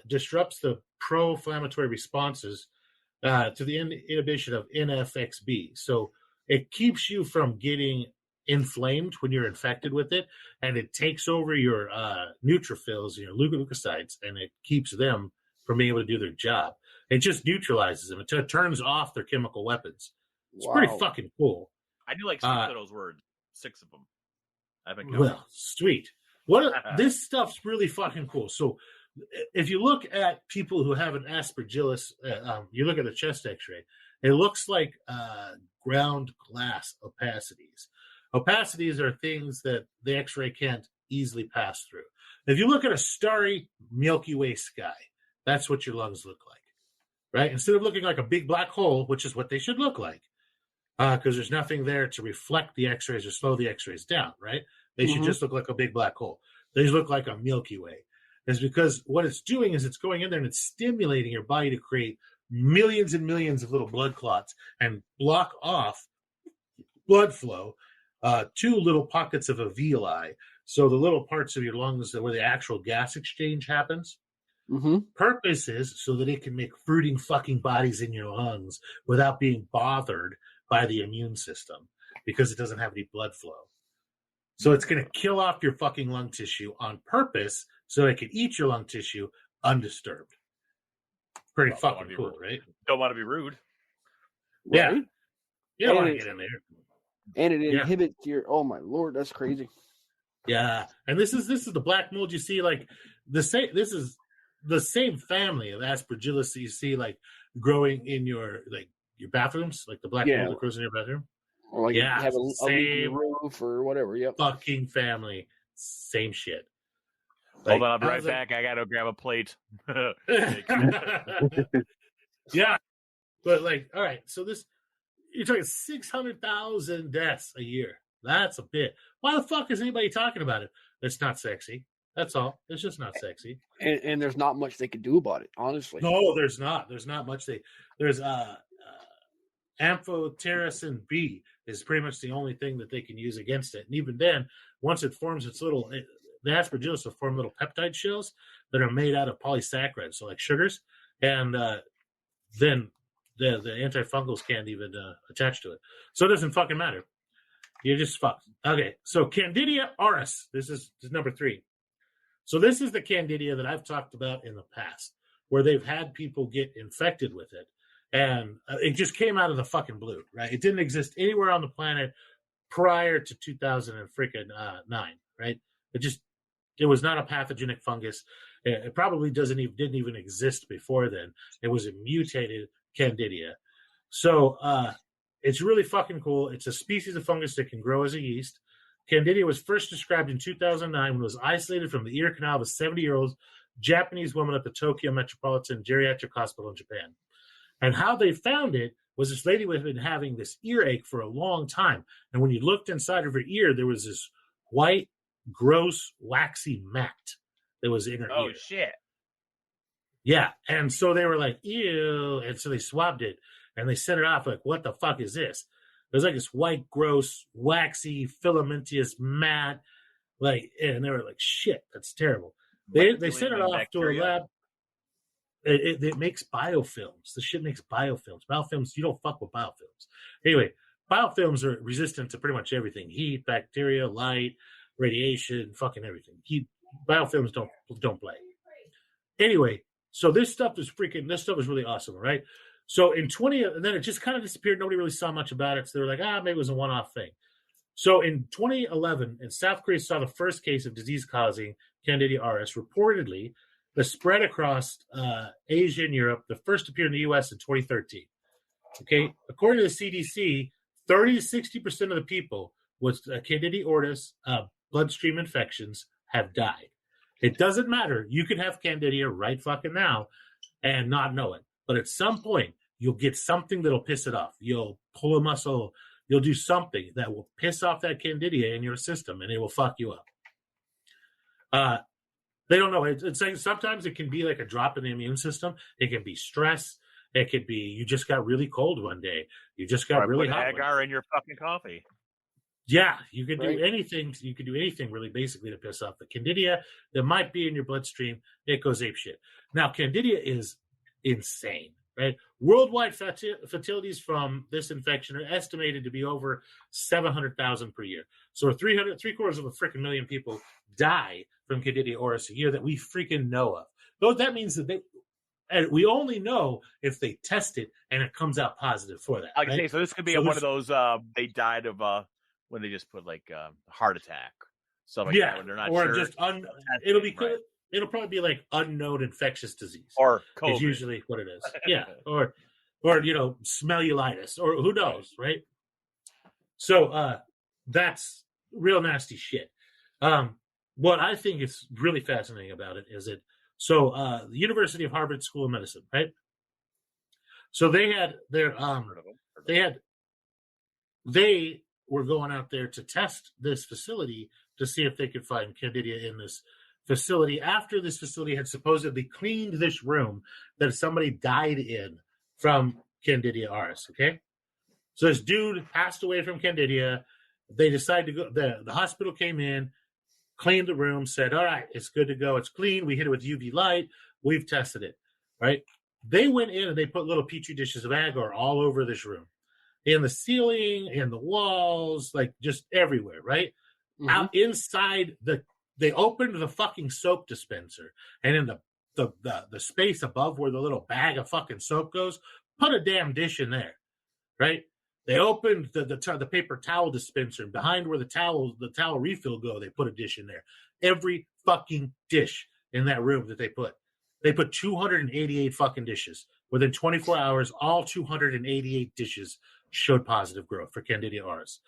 disrupts the pro-inflammatory responses to the inhibition of NFXB. So it keeps you from getting inflamed when you're infected with it, and it takes over your neutrophils, your leukocytes, and it keeps them from being able to do their job. It just neutralizes them. It turns off their chemical weapons. It's pretty fucking cool. I do like 6 of those words. 6 of them. I've been well, sweet. This stuff's really fucking cool. So if you look at people who have an Aspergillus, you look at a chest x-ray, it looks like ground glass opacities. Opacities are things that the x-ray can't easily pass through. If you look at a starry Milky Way sky, That's what your lungs look like, right? Instead of looking like a big black hole, which is what they should look like, because there's nothing there to reflect the X-rays or slow the X-rays down, right? They should just look like a big black hole. They look like a Milky Way. It's because what it's doing is it's going in there and it's stimulating your body to create millions and millions of little blood clots and block off blood flow to little pockets of alveoli. So the little parts of your lungs where the actual gas exchange happens. Purpose is so that it can make fruiting fucking bodies in your lungs without being bothered by the immune system because it doesn't have any blood flow. So it's going to kill off your fucking lung tissue on purpose so it can eat your lung tissue undisturbed. Pretty fucking cool, right? Don't want to be rude. Yeah. Right? You don't want to get in there. And it inhibits your, oh my Lord, that's crazy. Yeah. And this is the black mold you see, like this is the same family of aspergillus that you see like growing in your bathrooms, like the black mold that grows in your bathroom. Or like have a leaking roof or whatever. Yep. Fucking family. Same shit. Like, hold on, I'll be right back. I gotta grab a plate. Yeah. But like, all right, so you're talking 600,000 deaths a year. That's a bit. Why the fuck is anybody talking about it? It's not sexy. That's all. It's just not sexy. And there's not much they can do about it, honestly. No, there's not. There's not much there's amphotericin B is pretty much the only thing that they can use against it. And even then, once it forms the aspergillus will form little peptide shells that are made out of polysaccharides, so like sugars, and then the antifungals can't even attach to it. So it doesn't fucking matter. You're just fucked. Okay, so Candida auris. This is number 3. So this is the Candida that I've talked about in the past, where they've had people get infected with it. And it just came out of the fucking blue, right? It didn't exist anywhere on the planet prior to 2009, right? It was not a pathogenic fungus. It probably didn't even exist before then. It was a mutated Candida. So it's really fucking cool. It's a species of fungus that can grow as a yeast. Candida was first described in 2009 when it was isolated from the ear canal of a 70-year-old Japanese woman at the Tokyo Metropolitan Geriatric Hospital in Japan. And how they found it was this lady had been having this earache for a long time. And when you looked inside of her ear, there was this white, gross, waxy mat that was in her ear. Oh, shit. Yeah. And so they were like, ew. And so they swabbed it and they sent it off like, what the fuck is this? It was like this white, gross, waxy, filamentous mat. And they were like, shit, that's terrible. They sent it off to a lab. It makes biofilms. The shit makes biofilms. Biofilms, you don't fuck with biofilms. Anyway, biofilms are resistant to pretty much everything. Heat, bacteria, light, radiation, fucking everything. Biofilms don't play. Anyway, so this stuff is really awesome, right? So and then it just kind of disappeared. Nobody really saw much about it. So they were like, maybe it was a one-off thing. So in 2011, in South Korea saw the first case of disease-causing Candida auris, reportedly the spread across Asia and Europe. The first appeared in the U.S. in 2013. Okay, according to the CDC, 30 to 60% of the people with Candida auris bloodstream infections have died. It doesn't matter. You can have Candida right fucking now and not know it. But at some point, you'll get something that'll piss it off. You'll pull a muscle. You'll do something that will piss off that Candida in your system, and it will fuck you up. They don't know. It's like sometimes it can be like a drop in the immune system. It can be stress. It could be you just got really cold one day. You just got really hot. Agar in your fucking coffee. Yeah, you can do anything. You can do anything really basically to piss off the Candida that might be in your bloodstream. It goes apeshit. Now, Candida is insane, right? Worldwide fatalities from this infection are estimated to be over 700,000 per year. So 3/4 of a freaking million people die from Candida auris a year that we freaking know of. Though that means that we only know if they test it and it comes out positive for that. Okay, so this could be one of those they died of when they just put like heart attack, stuff like that. When they're not or sure. just it'll probably be like unknown infectious disease, or COVID. Is usually what it is. Yeah, or smellulitis, or who knows, right? So that's real nasty shit. What I think is really fascinating about it is that So the University of Harvard School of Medicine, right? So they had their they were going out there to test this facility to see if they could find Candida in this facility after this facility had supposedly cleaned this room that somebody died in from Candida auris. Okay, so this dude passed away from Candida. They decided to go. The hospital came in, cleaned the room, said, "All right, it's good to go. It's clean. We hit it with UV light. We've tested it." Right? They went in and they put little petri dishes of agar all over this room, in the ceiling, in the walls, like just everywhere. Right? Mm-hmm. Out inside they opened the fucking soap dispenser, and in the space above where the little bag of fucking soap goes, put a damn dish in there. Right? They opened the paper towel dispenser, and behind where the towel refill go, they put a dish in there. Every fucking dish in that room that they put 288 fucking dishes. Within 24 hours, all 288 dishes showed positive growth for Candida auris.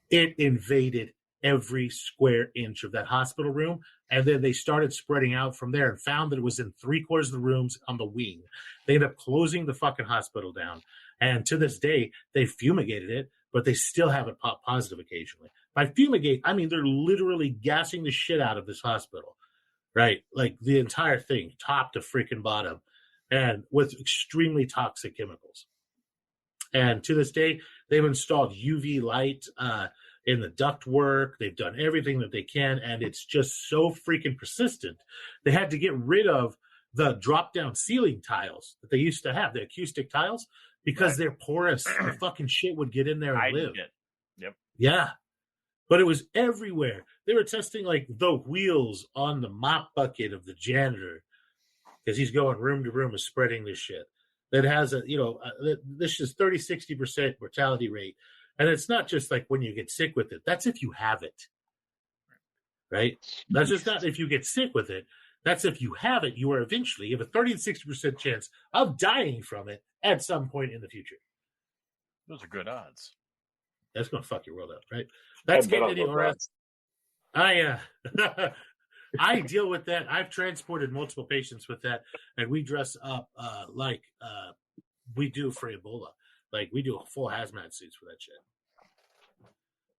It invaded every square inch of that hospital room, and then they started spreading out from there and found that it was in 3/4 of the rooms on the wing. They ended up closing the fucking hospital down. And to this day, they fumigated it, but they still have it pop positive occasionally. By fumigate, I mean they're literally gassing the shit out of this hospital, right? Like the entire thing, top to freaking bottom, and with extremely toxic chemicals. And to this day, they've installed UV light in the ductwork. They've done everything that they can, and it's just so freaking persistent. They had to get rid of the drop-down ceiling tiles that they used to have, the acoustic tiles, because they're porous. The fucking shit would get in there and live. Yep. Yeah. But it was everywhere. They were testing like the wheels on the mop bucket of the janitor because he's going room to room and spreading this shit. That has this is 30-60% mortality rate. And it's not just like when you get sick with it. That's if you have it. Right? That's just not if you get sick with it. That's if you have it, you have a 30-60% chance of dying from it at some point in the future. Those are good odds. That's going to fuck your world up, right? That's Candida auris. I deal with that. I've transported multiple patients with that, and we dress up like we do for Ebola. Like we do full hazmat suits for that shit.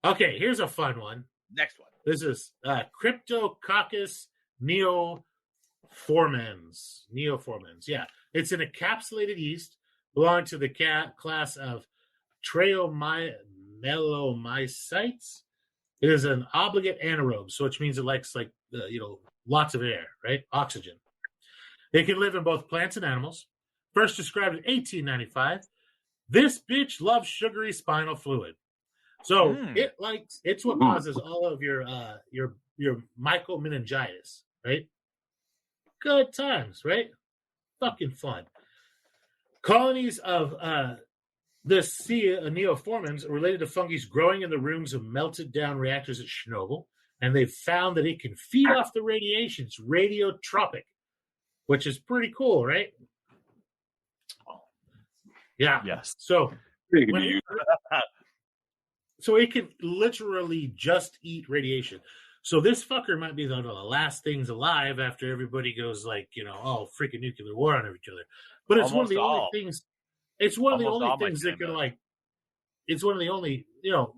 Okay, here's a fun one. Next one. This is Cryptococcus neoformans. Yeah. It's an encapsulated yeast belonging to the class of Treomyelomycetes. It is an obligate anaerobe, so which means it likes lots of air, right? Oxygen. It can live in both plants and animals. First described in 1895. This bitch loves sugary spinal fluid. So it's what causes all of your mycomeningitis, right? Good times, right? Fucking fun. Colonies of this neoformans are related to fungi growing in the rooms of melted down reactors at Chernobyl, and they've found that it can feed off the radiation. It's radiotropic, which is pretty cool, right? Yeah. Yes. So it can literally just eat radiation. So this fucker might be one of the last things alive after everybody goes freaking nuclear war on each other. But it's one of the only things. It's one of the only things that can It's one of the only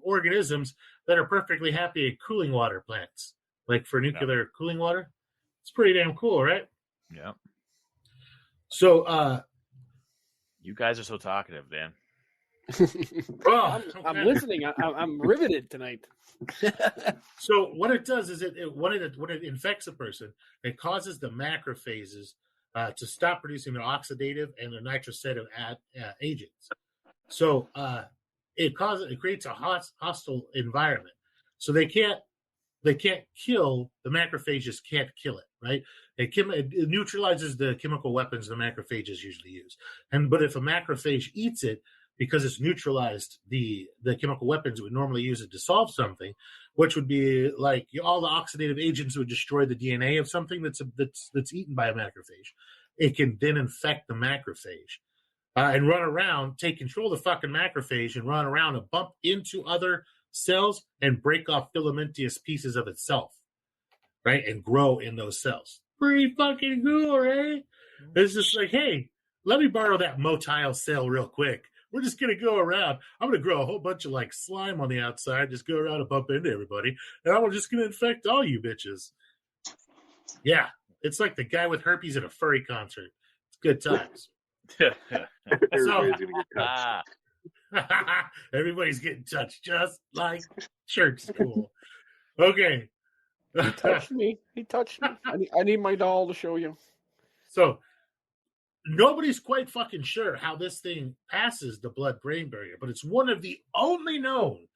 organisms that are perfectly happy at cooling water plants, like for nuclear cooling water. It's pretty damn cool, right? Yeah. So you guys are so talkative, Dan. I'm listening. I'm riveted tonight. So what it does is when it infects a person, it causes the macrophages to stop producing their oxidative and their nitrosative agents. So it creates a hostile environment. So they can't kill the macrophages. Can't kill it, right? It neutralizes the chemical weapons the macrophages usually use. But if a macrophage eats it, because it's neutralized the chemical weapons it would normally use to dissolve something, which would be like all the oxidative agents would destroy the DNA of something that's eaten by a macrophage. It can then infect the macrophage and run around, take control of the fucking macrophage and run around and bump into other cells and break off filamentous pieces of itself, right? And grow in those cells. Pretty fucking cool, right? It's just like, hey, let me borrow that motile cell real quick. We're just going to go around. I'm going to grow a whole bunch of like slime on the outside, just go around and bump into everybody. And I'm just going to infect all you bitches. Yeah. It's like the guy with herpes at a furry concert. It's good times. Everybody's gonna get touched. Everybody's getting touched just like church school. Okay. He touched me. He touched me. I need my doll to show you. So nobody's quite fucking sure how this thing passes the blood-brain barrier, but it's one of the only known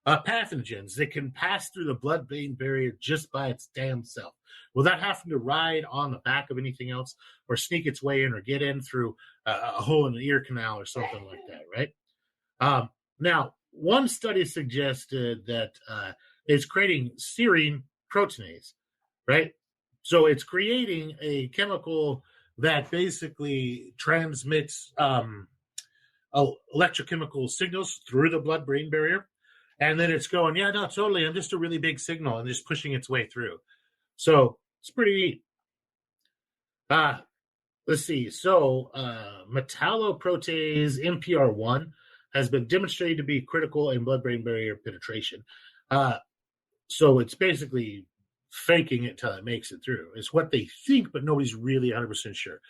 pathogens that can pass through the blood-brain barrier just by its damn self, without having to ride on the back of anything else or sneak its way in or get in through a hole in the ear canal or something like that, right? Now, one study suggested that it's creating serine proteinase, right? So it's creating a chemical that basically transmits electrochemical signals through the blood-brain barrier. And then it's going, yeah, no, totally. I'm just a really big signal and just pushing its way through. So it's pretty neat. Let's see. So metalloproteinase MPR1 has been demonstrated to be critical in blood-brain barrier penetration. So it's basically faking it till it makes it through. It's what they think, but nobody's really 100% sure.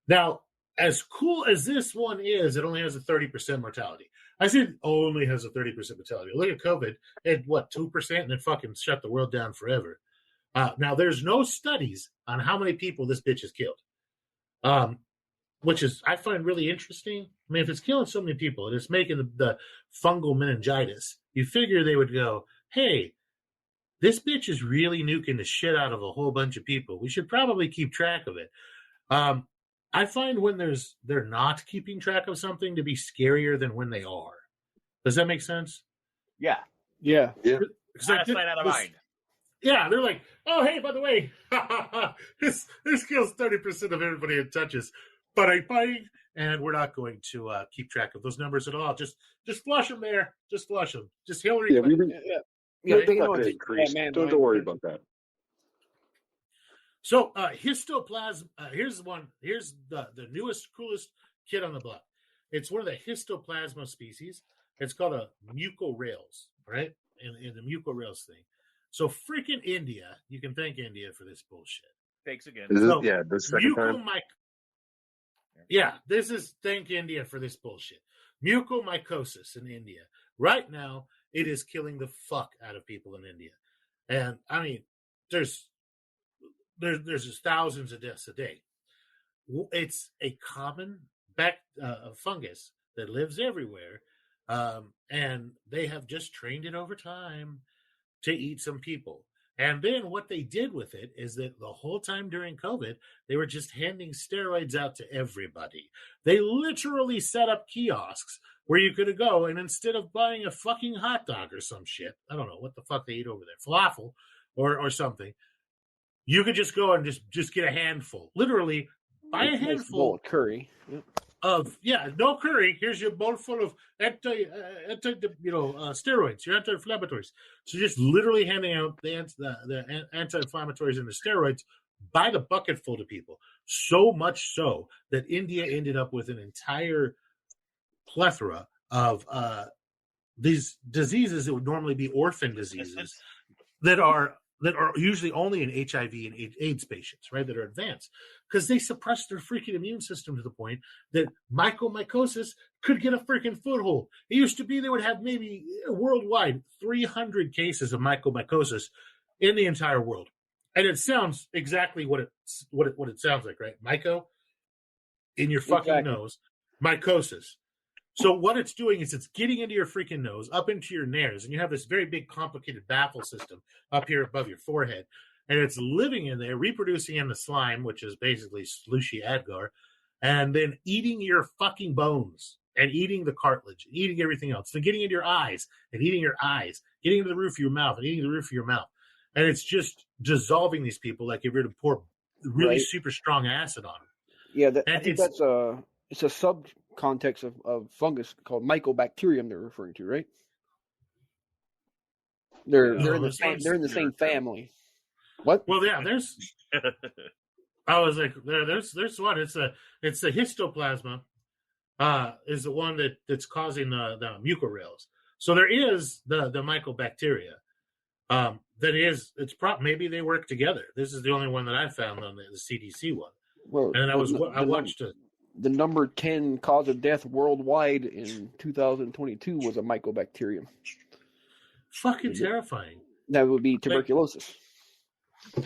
Now, as cool as this one is, it only has a 30% mortality. I said only has a 30% mortality. Look at COVID. It had, 2%? And then fucking shut the world down forever. Now, there's no studies on how many people this bitch has killed, which is, I find really interesting. I mean, if it's killing so many people and it's making the fungal meningitis, you figure they would go, hey, this bitch is really nuking the shit out of a whole bunch of people. We should probably keep track of it. I find when they're not keeping track of something to be scarier than when they are. Does that make sense? Yeah. Yeah. It's like, Out of sight, out of mind. Yeah, they're like, oh, hey, by the way, this kills 30% of everybody it touches. But and we're not going to keep track of those numbers at all. Just flush them there. Just flush them. Just Hillary Clinton. They're not going to increase. Don't worry about that. So histoplasm. Here's one. Here's the newest, coolest kid on the block. It's one of the histoplasma species. It's called a mucorails, right? In the mucorails thing. So freaking India. You can thank India for this bullshit. Thanks again. The second time. Yeah, this is thank India for this bullshit. Mucormycosis in India. Right now, it is killing the fuck out of people in India. And I mean, there's just thousands of deaths a day. It's a common fungus that lives everywhere. And they have just trained it over time to eat some people. And then what they did with it is that the whole time during COVID, they were just handing steroids out to everybody. They literally set up kiosks where you could go, and instead of buying a fucking hot dog or some shit, I don't know what the fuck they eat over there, falafel or something, you could just go and just get a handful. Literally, buy a handful of curry. Yep. No curry. Here's your bowl full of steroids, your anti-inflammatories. So just literally handing out the anti-inflammatories and the steroids by the bucketful to people. So much so that India ended up with an entire plethora of these diseases that would normally be orphan diseases that are usually only in HIV and AIDS patients, right, that are advanced, because they suppress their freaking immune system to the point that mycomycosis could get a freaking foothold. It used to be they would have maybe worldwide 300 cases of mycomycosis in the entire world. And it sounds exactly what it sounds like, right? Myco in your fucking nose, mycosis. So what it's doing is it's getting into your freaking nose, up into your nares, and you have this very big, complicated baffle system up here above your forehead, and it's living in there, reproducing in the slime, which is basically slushy agar, and then eating your fucking bones, and eating the cartilage, and eating everything else, then getting into your eyes, and eating your eyes, getting into the roof of your mouth, and eating the roof of your mouth. And it's just dissolving these people like if you were to pour really super strong acid on them. Yeah, I think that's it's a sub-context of fungus called mycobacterium they're referring to, right? They're in the same family. What? Well, yeah, there's I was like, there's one. It's the histoplasma. Is the one that's causing the mucorales. So there is the mycobacteria. Maybe they work together. This is the only one that I found on the CDC one. Well, and I watched it. The number 10 cause of death worldwide in 2022 was a mycobacterium. Fucking terrifying. That would be tuberculosis.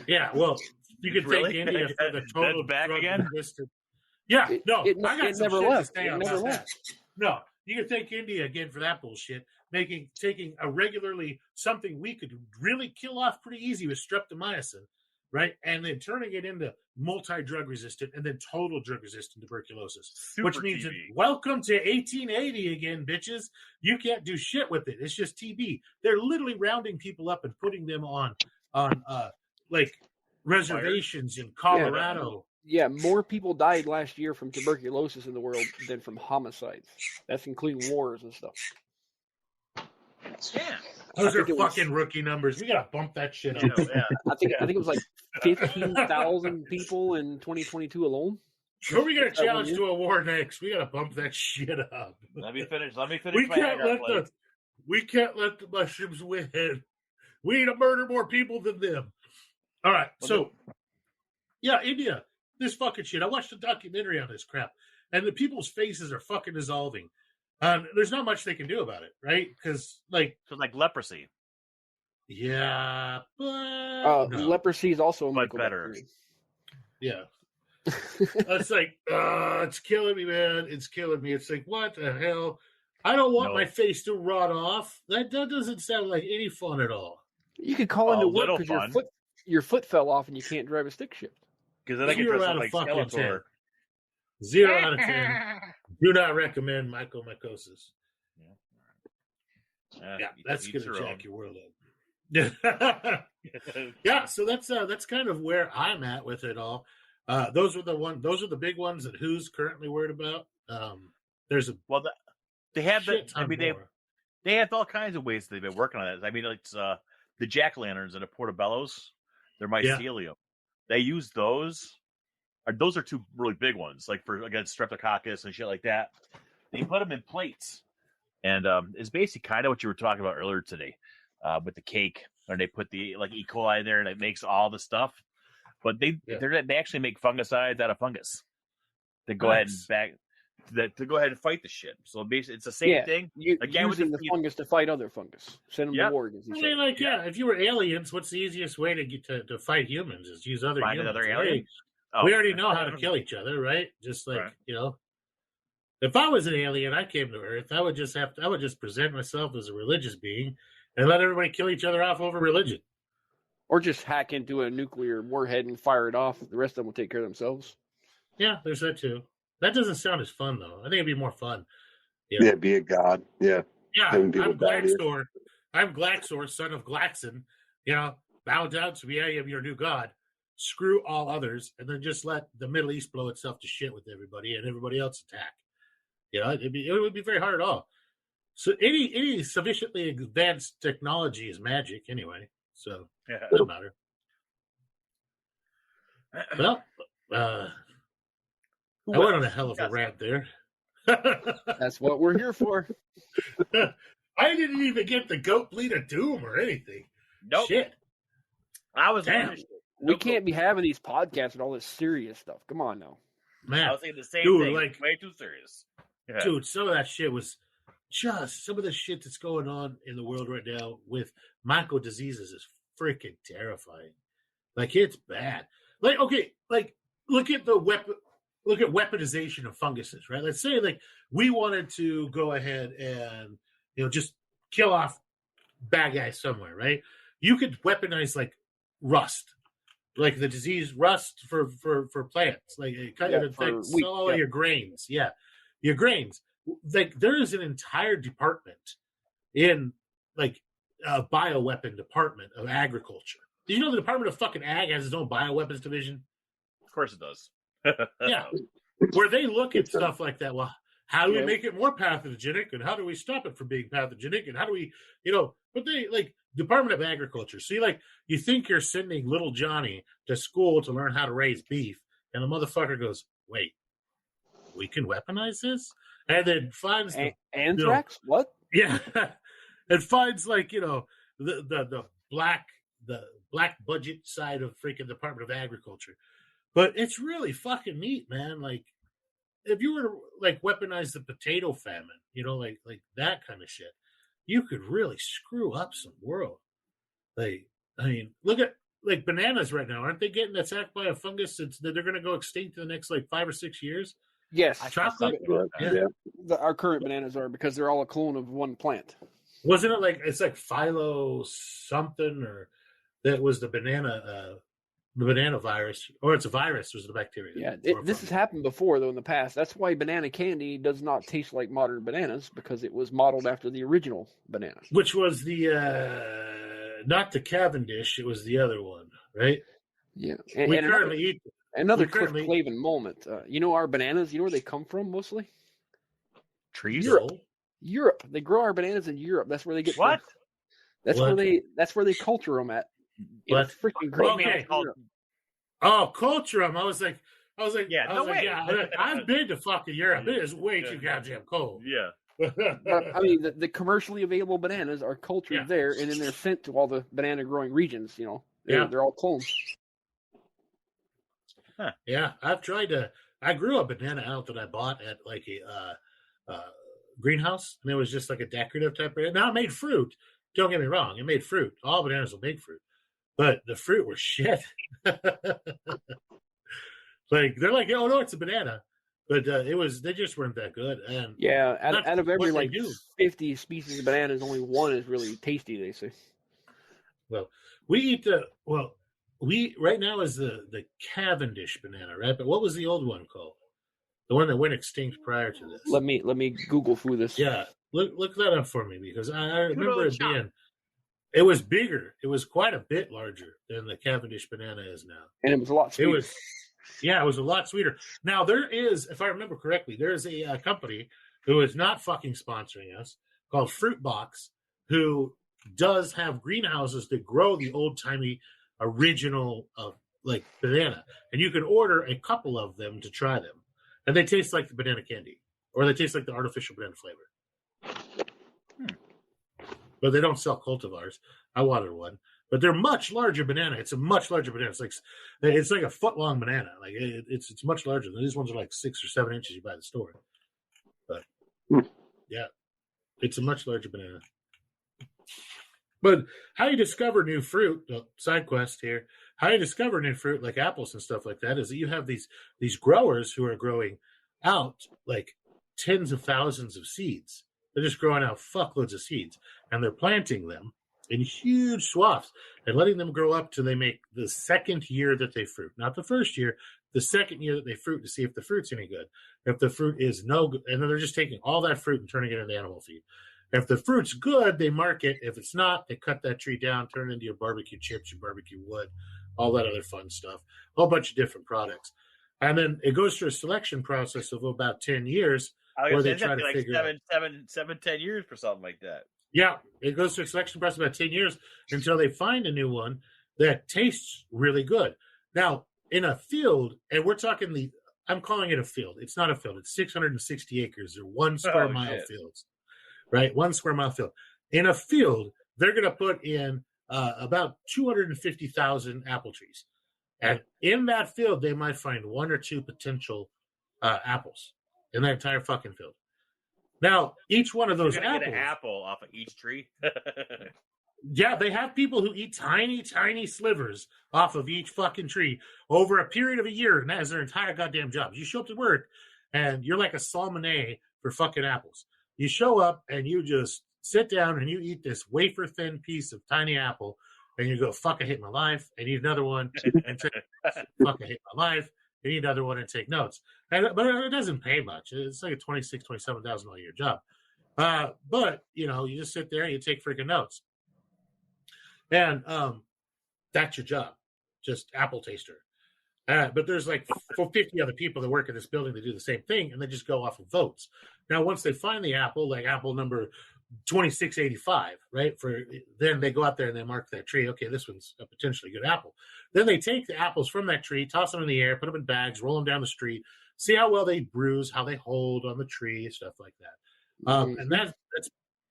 Yeah, well, you could thank India for the total back again. Yeah, It never left. That. No, you can thank India again for that bullshit. Taking a regularly something we could really kill off pretty easy with streptomycin, right? And then turning it into multi-drug resistant and then total drug resistant tuberculosis. Which means welcome to 1880 again, bitches. You can't do shit with it. It's just TB. They're literally rounding people up and putting them on like reservations in Colorado. Yeah, more people died last year from tuberculosis in the world than from homicides. That's including wars and stuff. Yeah. Those are fucking rookie numbers. We gotta bump that shit up. Yeah. I think it was like 15,000 people in 2022 alone. Who are we gonna challenge to a war next? We gotta bump that shit up. Let me finish. We can't let the mushrooms win. We need to murder more people than them. All right, India, this fucking shit. I watched a documentary on this crap, and the people's faces are fucking dissolving. There's not much they can do about it, right? Because like leprosy. Yeah, but leprosy is also a much better. Yeah, it's like it's killing me, man. It's killing me. It's like, what the hell? I don't want my face to rot off. That doesn't sound like any fun at all. You could call into work because your foot fell off and you can't drive a stick shift. Because then I can dress up like Skeletor. 0 out of 10. Do not recommend mycomycosis. Yeah, that's gonna jack your world up. Yeah, so that's kind of where I'm at with it all. Those are the big ones that who's currently worried about. They have they have all kinds of ways they've been working on it. I mean, it's the jack-o'-lanterns and the portobellos, they're mycelium. Yeah. They use those. Those are two really big ones, like against streptococcus and shit like that. They put them in plates, and it's basically kind of what you were talking about earlier today with the cake. And they put the E. coli in there, and it makes all the stuff. But they actually make fungicides out of fungus to go ahead and fight the shit. So basically, it's the same thing. Again, using the fungus to fight other fungus. Send them to war. If you were aliens, what's the easiest way to fight humans? Is use other humans. Another alien. We already know how to kill each other, right? Just like if I was an alien, I came to Earth, I would just present myself as a religious being and let everybody kill each other off over religion. Or just hack into a nuclear warhead and fire it off. The rest of them will take care of themselves. Yeah, there's that too. That doesn't sound as fun, though. I think it'd be more fun. Yeah, be a god. Yeah. Yeah, I'm Glaxor. I'm Glaxor, son of Glaxon. Bow down to me. I am your new god. Screw all others, and then just let the Middle East blow itself to shit with everybody, and everybody else attack. It would be very hard at all. So any sufficiently advanced technology is magic anyway. So it doesn't matter. Well, I went on a hell of a rant there. That's what we're here for. I didn't even get the goat bleed of doom or anything. Nope. Shit. I was We can't be having these podcasts and all this serious stuff. Come on now. Man, I was thinking the same thing. Like, way too serious. Yeah. Dude, some of that shit was just some of the shit that's going on in the world right now with myco diseases is freaking terrifying. Like, it's bad. Like, okay, like look at weaponization of funguses, right? Let's say like we wanted to go ahead and just kill off bad guys somewhere, right? You could weaponize like rust. Like the disease rust for plants, like it kind of affects all of your grains. Yeah, your grains. Like there is an entire department in like a bioweapon department of agriculture. Did you know the Department of fucking Ag has its own bioweapons division? Of course it does. Yeah, where they look at stuff like that. Well, how do we make it more pathogenic, and how do we stop it from being pathogenic, and how do we, But they like. Department of Agriculture. So you think you're sending little Johnny to school to learn how to raise beef, And the motherfucker goes, wait, we can weaponize this? And then finds anthrax? What? Yeah. And finds the black budget side of freaking Department of Agriculture. But it's really fucking neat, man. Like, if you were to weaponize the potato famine, like that kind of shit, you could really screw up some world. Like, I mean, look at bananas right now. Aren't they getting attacked by a fungus that they're going to go extinct in the next 5 or 6 years? Yes. Chocolate? Yeah. Our current bananas are, because they're all a clone of one plant. Wasn't it it's phyllo something, or that was the banana virus, or it's a virus, was the bacteria? Yeah, this has happened before, though, in the past. That's why banana candy does not taste like modern bananas, because it was modeled after the original banana. Which was the, not the Cavendish, it was the other one, right? Yeah. We currently eat... Another Cliff Clavin moment. Our bananas, where they come from mostly? Trees? Europe. They grow our bananas in Europe. That's where they get what? That's where they culture them at. What? Freaking great. Okay. Oh, culture them. I was like, yeah, I've been to fucking Europe. It is way too goddamn cold. Yeah. But, I mean, the commercially available bananas are cultured there, and then they're sent to all the banana growing regions. They're all clones. Huh. Yeah, I've tried to. I grew a banana out that I bought at a greenhouse, and it was just like a decorative type of. Now it made fruit. Don't get me wrong, it made fruit. All bananas will make fruit, but the fruit were shit. They're like, oh no, it's a banana, but they just weren't that good. And out of every 50 species of bananas, only one is really tasty, they say. Well, we right now is the Cavendish banana, right? But what was the old one called? The one that went extinct prior to this. Let me Google through this. Yeah, look that up for me, because I remember it being. It was bigger. It was quite a bit larger than the Cavendish banana is now, and it was a lot sweeter. It was a lot sweeter. Now there is, if I remember correctly, there is a company who is not fucking sponsoring us called Fruit Box, who does have greenhouses that grow the old timey original banana, and you can order a couple of them to try them, and they taste like the banana candy, or they taste like the artificial banana flavor. But they don't sell cultivars. I wanted one, but they're much larger banana. It's a much larger banana. It's like a foot long banana. It's much larger. These ones are 6 or 7 inches you buy at the store. But yeah, it's a much larger banana. But how you discover new fruit, side quest here, how you discover new fruit like apples and stuff like that is that you have these growers who are growing out tens of thousands of seeds. They're just growing out fuckloads of seeds, and they're planting them in huge swaths and letting them grow up till they make the second year that they fruit. Not the first year, the second year that they fruit, to see if the fruit's any good. If the fruit is no good, and then they're just taking all that fruit and turning it into animal feed. If the fruit's good, they mark it. If it's not, they cut that tree down, turn it into your barbecue chips, your barbecue wood, all that other fun stuff. A whole bunch of different products. And then it goes through a selection process of about 10 years where they try to figure out 10 years for something like that. Yeah, it goes through a selection process about 10 years until they find a new one that tastes really good. Now, in a field, and we're talking I'm calling it a field. It's not a field. It's 660 acres. They're 1 square mile fields. Right, 1 square mile field. In a field, they're going to put in about 250,000 apple trees, and in that field, they might find 1 or 2 potential apples in that entire fucking field. Now, each one of those apples, get an apple off of each tree. Yeah, they have people who eat tiny, tiny slivers off of each fucking tree over a period of a year, and that is their entire goddamn job. You show up to work, and you're like a salmonet for fucking apples. You show up and you just sit down and you eat this wafer thin piece of tiny apple, and you go, fuck, I hate my life. I need another one. And fuck, I hate my life. I need another one and take notes. But it doesn't pay much. It's like a $26,000, $27,000 a year job. But, you just sit there and you take freaking notes. And that's your job, just apple taster. But there's 50 other people that work in this building that do the same thing, and they just go off of votes. Now, once they find the apple, like apple number $26.85, right? Then they go out there and they mark that tree. Okay, this one's a potentially good apple. Then they take the apples from that tree, toss them in the air, put them in bags, roll them down the street, see how well they bruise, how they hold on the tree, stuff like that. And that's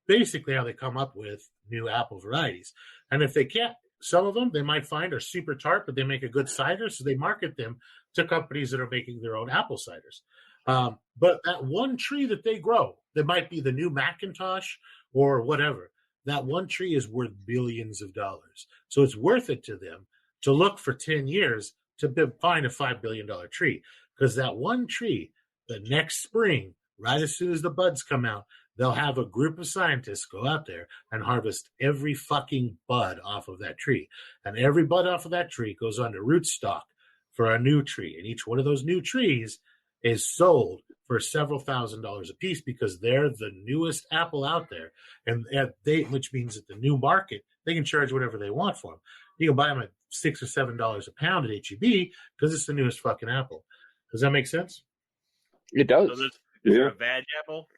basically how they come up with new apple varieties. And if they can't, some of them they might find are super tart, but they make a good cider, so they market them to companies that are making their own apple ciders. But that one tree that they grow, that might be the new Macintosh or whatever, that one tree is worth billions of dollars. So it's worth it to them to look for 10 years to find a $5 billion tree. Because that one tree, the next spring, right as soon as the buds come out, they'll have a group of scientists go out there and harvest every fucking bud off of that tree. And every bud off of that tree goes on to rootstock for a new tree. And each one of those new trees is sold for several $1,000s a piece because they're the newest apple out there. And which means that the new market, they can charge whatever they want for them. You can buy them at $6 or $7 a pound at HEB because it's the newest fucking apple. Does that make sense? It does. So is there a veg apple?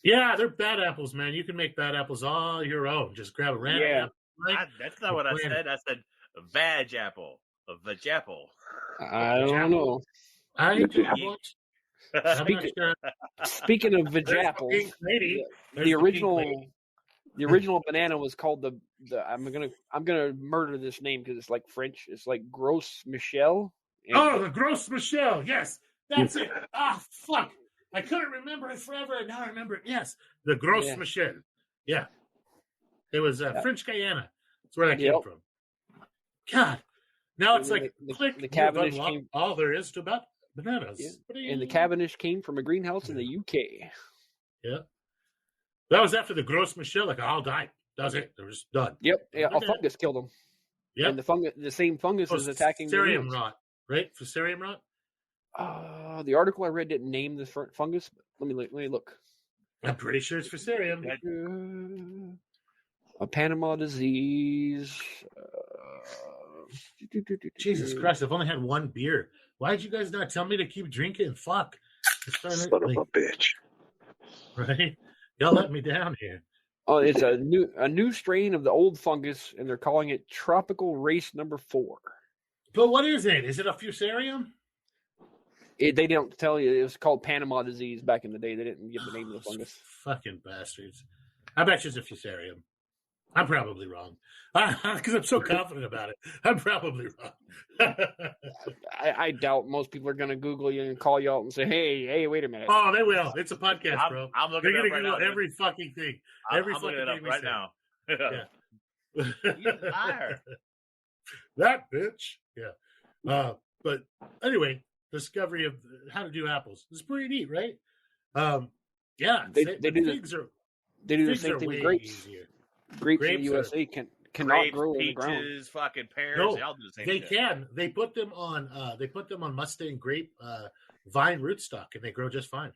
Yeah, they're bad apples, man. You can make bad apples all your own. Just grab a random apple. Right? That's not what I said. I said a veg apple. A veg apple. I don't know. Speaking of veg apples, the original banana was called the I'm gonna murder this name because it's like French. It's like Gros Michel. The Gros Michel. Yes, that's it. Fuck. I couldn't remember it forever, and now I remember it. Yes, the Gros Michel. Yeah. It was French Guyana. That's where that came from. God. Now it's like, the Cavendish came, all there is to about bananas. Yeah. And the Cavendish came from a greenhouse in the UK. Yeah. That was after the Gros Michel. Like, all died. That was it. They were just done. Yep. Yeah, a fungus killed them. Yep. And the same fungus is attacking the Fusarium rot, right? Fusarium rot? The article I read didn't name the fungus. Let me look. I'm pretty sure it's Fusarium. A Panama disease. Jesus Christ! I've only had one beer. Why did you guys not tell me to keep drinking? Fuck! Son of a bitch! Right? Y'all let me down here. Oh, it's a new strain of the old fungus, and they're calling it Tropical Race Number 4. But what is it? Is it a Fusarium? They don't tell you. It was called Panama disease back in the day. They didn't give the name of the fungus. Fucking bastards! I bet you it's a Fusarium. I'm probably wrong because I'm so confident about it. I'm probably wrong. I doubt most people are going to Google you and call you out and say, "Hey, wait a minute." Oh, they will. It's a podcast, bro. I'm looking They're at going to Google every fucking thing. I'm looking it up right now. Yeah. He's a liar. That bitch. Yeah. But anyway, discovery of how to do apples. It's pretty neat, right? Yeah. They do the same thing with grapes. Easier. Grapes in the USA cannot grow in the ground. Peaches, fucking pears, no, they all do the same they shit. can. They put them on Mustang grape vine rootstock, and they grow just fine.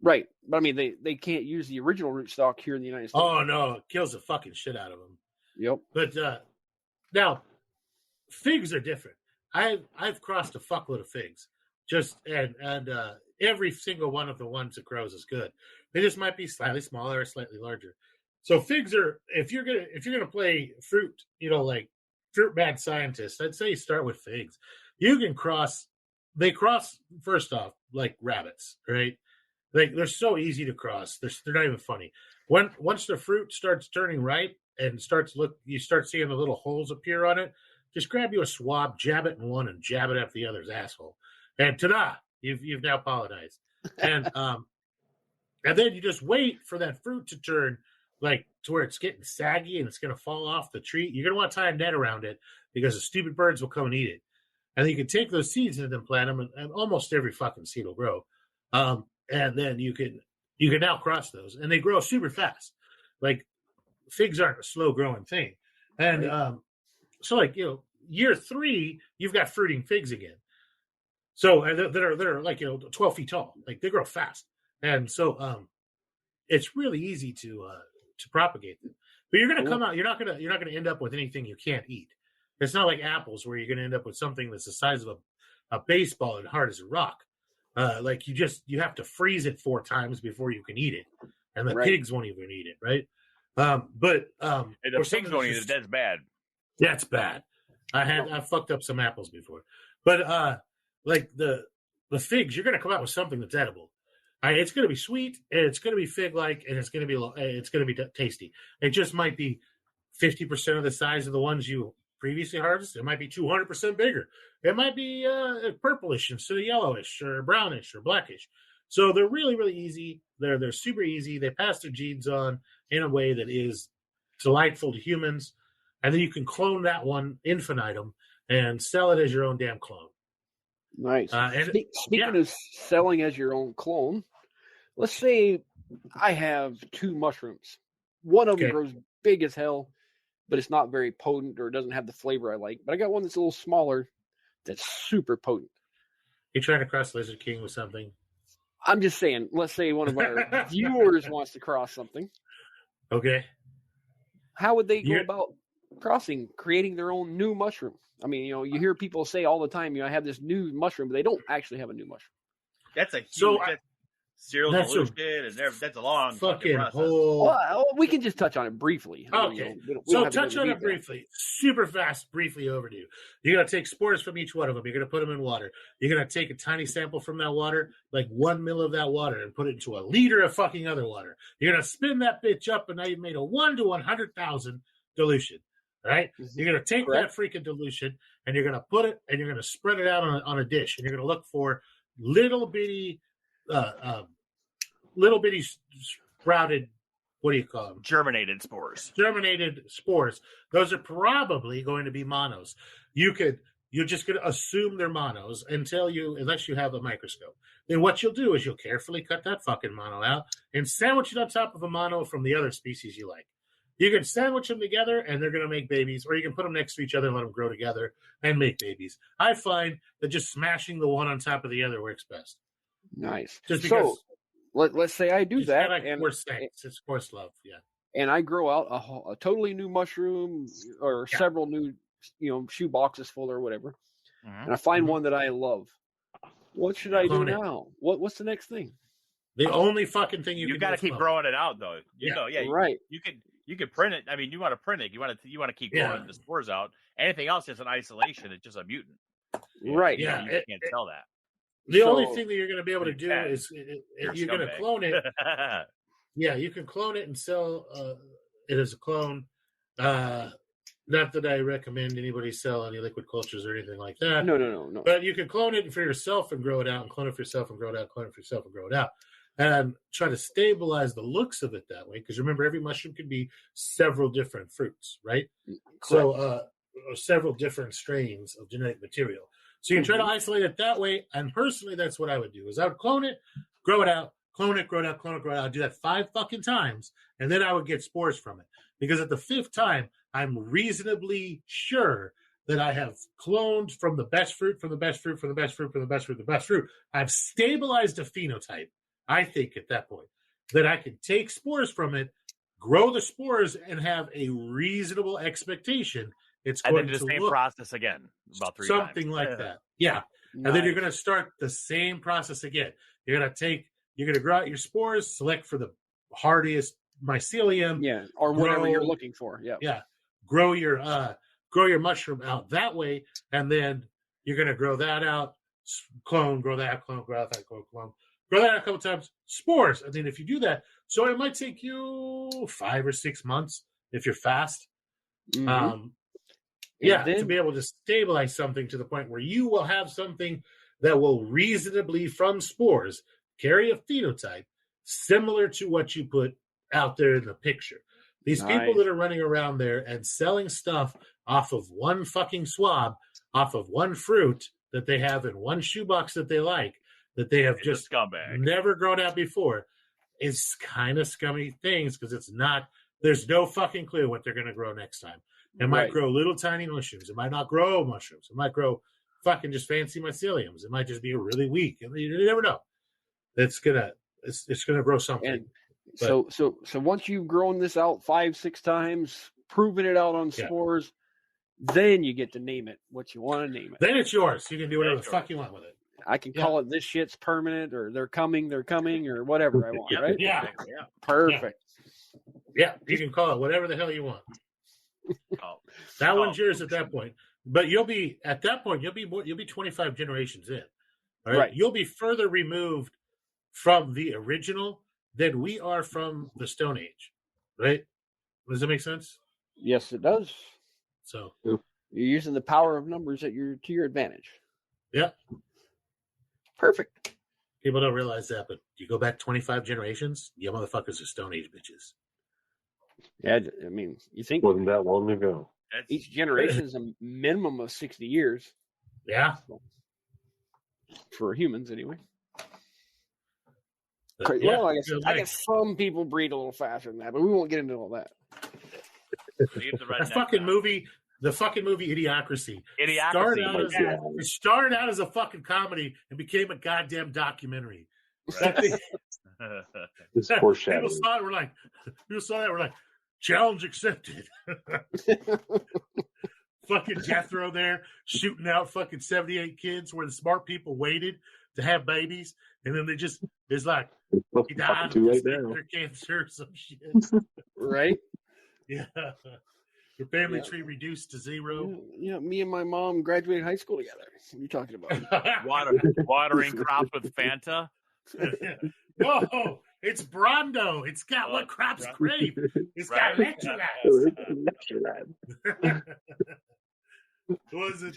Right, but I mean, they can't use the original rootstock here in the United States. Oh no, it kills the fucking shit out of them. Yep. But now, figs are different. I've crossed a fuckload of figs, and every single one of the ones that grows is good. They just might be slightly smaller or slightly larger. So figs are, if you're gonna play fruit, like fruit bad scientist, I'd say start with figs. You can they cross first off like rabbits, right? Like they're so easy to cross. They're not even funny. Once the fruit starts turning ripe and you start seeing the little holes appear on it. Just grab you a swab, jab it in one, and jab it up the other's asshole, and ta-da! You've now pollinized, and then you just wait for that fruit to turn like to where it's getting saggy and it's going to fall off the tree. You're going to want to tie a net around it because the stupid birds will come and eat it. And then you can take those seeds and then plant them, and almost every fucking seed will grow. And then you can now cross those, and they grow super fast. Like figs aren't a slow growing thing, and so like year 3 you've got fruiting figs again. So they're like 12 feet tall. Like they grow fast, and so it's really easy to propagate them. But you're going to come out. You're not going to end up with anything you can't eat. It's not like apples where you're going to end up with something that's the size of a baseball and hard as a rock. Like you have to freeze it 4 times before you can eat it. and the Right. pigs won't even eat it, right? And the pigs won't eat it. That's bad. That's bad. I fucked up some apples before, but like the figs, you're going to come out with something that's edible. It's going to be sweet, and it's going to be fig-like, and it's going to be tasty. It just might be 50% of the size of the ones you previously harvested. It might be 200% bigger. It might be purplish instead of yellowish or brownish or blackish. So they're really, really easy. They're super easy. They pass their genes on in a way that is delightful to humans. And then you can clone that one infinitum and sell it as your own damn clone. Nice. Speaking of selling as your own clone, let's say I have 2 mushrooms. One of them grows big as hell, but it's not very potent or doesn't have the flavor I like. But I got one that's a little smaller that's super potent. You trying to cross Lizard King with something? I'm just saying, let's say one of our viewers wants to cross something. Okay. How would they go about creating their own new mushroom? I mean, you hear people say all the time, I have this new mushroom, but they don't actually have a new mushroom. That's a huge serial dilution, and that's a long fucking process. Well, we can just touch on it briefly. Okay. So touch on it briefly. Super fast, briefly overdue. You're going to take spores from each one of them. You're going to put them in water. You're going to take a tiny sample from that water, like 1 ml of that water, and put it into a liter of fucking other water. You're going to spin that bitch up, and now you've made a 1 to 100,000 dilution. Right? You're going to take that freaking dilution, and you're going to put it, and you're going to spread it out on a dish, and you're going to look for little bitty sprouted, what do you call them? Germinated spores. Those are probably going to be monos. You're just going to assume they're monos unless you have a microscope. Then what you'll do is you'll carefully cut that fucking mono out and sandwich it on top of a mono from the other species you like. You can sandwich them together, and they're going to make babies, or you can put them next to each other and let them grow together and make babies. I find that just smashing the one on top of the other works best. Nice. Just because, let's say I do that, it's course love, yeah. And I grow out a totally new mushroom or several new, shoe boxes full or whatever, and I find one that I love. What should I do now? What's the next thing? The only fucking thing you got to keep growing it out, though. Right. You can print it. I mean, you want to print it. You want to keep growing the spores out. Anything else is an isolation. It's just a mutant. Right. You can't tell that. The only thing that you're going to be able to do is you're going to clone it. Yeah, you can clone it and sell it as a clone. Not that I recommend anybody sell any liquid cultures or anything like that. No. But you can clone it for yourself and grow it out, and clone it for yourself and grow it out, clone it for yourself and grow it out. And try to stabilize the looks of it that way. Because remember, every mushroom can be several different fruits, right? Correct. So several different strains of genetic material. So you can try to isolate it that way. And personally, that's what I would do. Is I would clone it, grow it out, clone it, grow it out, clone it, grow it out. I'd do that 5 fucking times. And then I would get spores from it. Because at the 5th time, I'm reasonably sure that I have cloned from the best fruit, from the best fruit, from the best fruit, from the best fruit, the best fruit. I've stabilized a phenotype. I think at that point that I can take spores from it, grow the spores, and have a reasonable expectation it's going to look. And then the same process again, about 3 times. Something like that. Yeah. Nice. And then you're going to start the same process again. You're going to grow out your spores, select for the hardiest mycelium. Yeah. Or whatever you're looking for. Yeah. Yeah. Grow your mushroom out that way. And then you're going to grow that out, clone, grow that, clone, grow out that, clone. Grow that a couple times, spores. And then if you do that, so it might take you 5 or 6 months if you're fast. Mm-hmm. To be able to stabilize something to the point where you will have something that will reasonably, from spores, carry a phenotype similar to what you put out there in the picture. These people that are running around there and selling stuff off of one fucking swab, off of one fruit that they have in one shoebox that they like, that they have just never grown out before, is kind of scummy things because there's no fucking clue what they're going to grow next time. It might grow little tiny mushrooms. It might not grow mushrooms. It might grow fucking just fancy myceliums. It might just be really weak. You never know. It's gonna grow something. And so once you've grown this out 5-6 times, proven it out on spores, then you get to name it what you want to name it. Then it's yours. You can do whatever the fuck you want with it. I can call it this shit's permanent, or they're coming, or whatever I want, right? Yeah. Perfect. Yeah, you can call it whatever the hell you want. That one's yours at that point. But you'll be 25 generations in. Right? You'll be further removed from the original than we are from the Stone Age. Right? Does that make sense? Yes, it does. So you're using the power of numbers to your advantage. Yeah. Perfect. People don't realize that, but you go back 25 generations, you motherfuckers are Stone Age bitches. Yeah, I mean, you think wasn't that long ago. Each generation is a minimum of 60 years. Yeah. For humans, anyway. Yeah, well, I guess some people breed a little faster than that, but we won't get into all that. The fucking movie Idiocracy. It started out as a fucking comedy and became a goddamn documentary. Right. This foreshadowing. People saw that, we're like, challenge accepted. Fucking Jethro there shooting out fucking 78 kids where the smart people waited to have babies, and then it's like he died of testicular cancer or some shit. Right? Yeah. Your family tree reduced to 0. Yeah, me and my mom graduated high school together. What are you talking about? Watering crops with Fanta? No, it's Brondo. It's got what crops grape. It's got electrolytes. Was it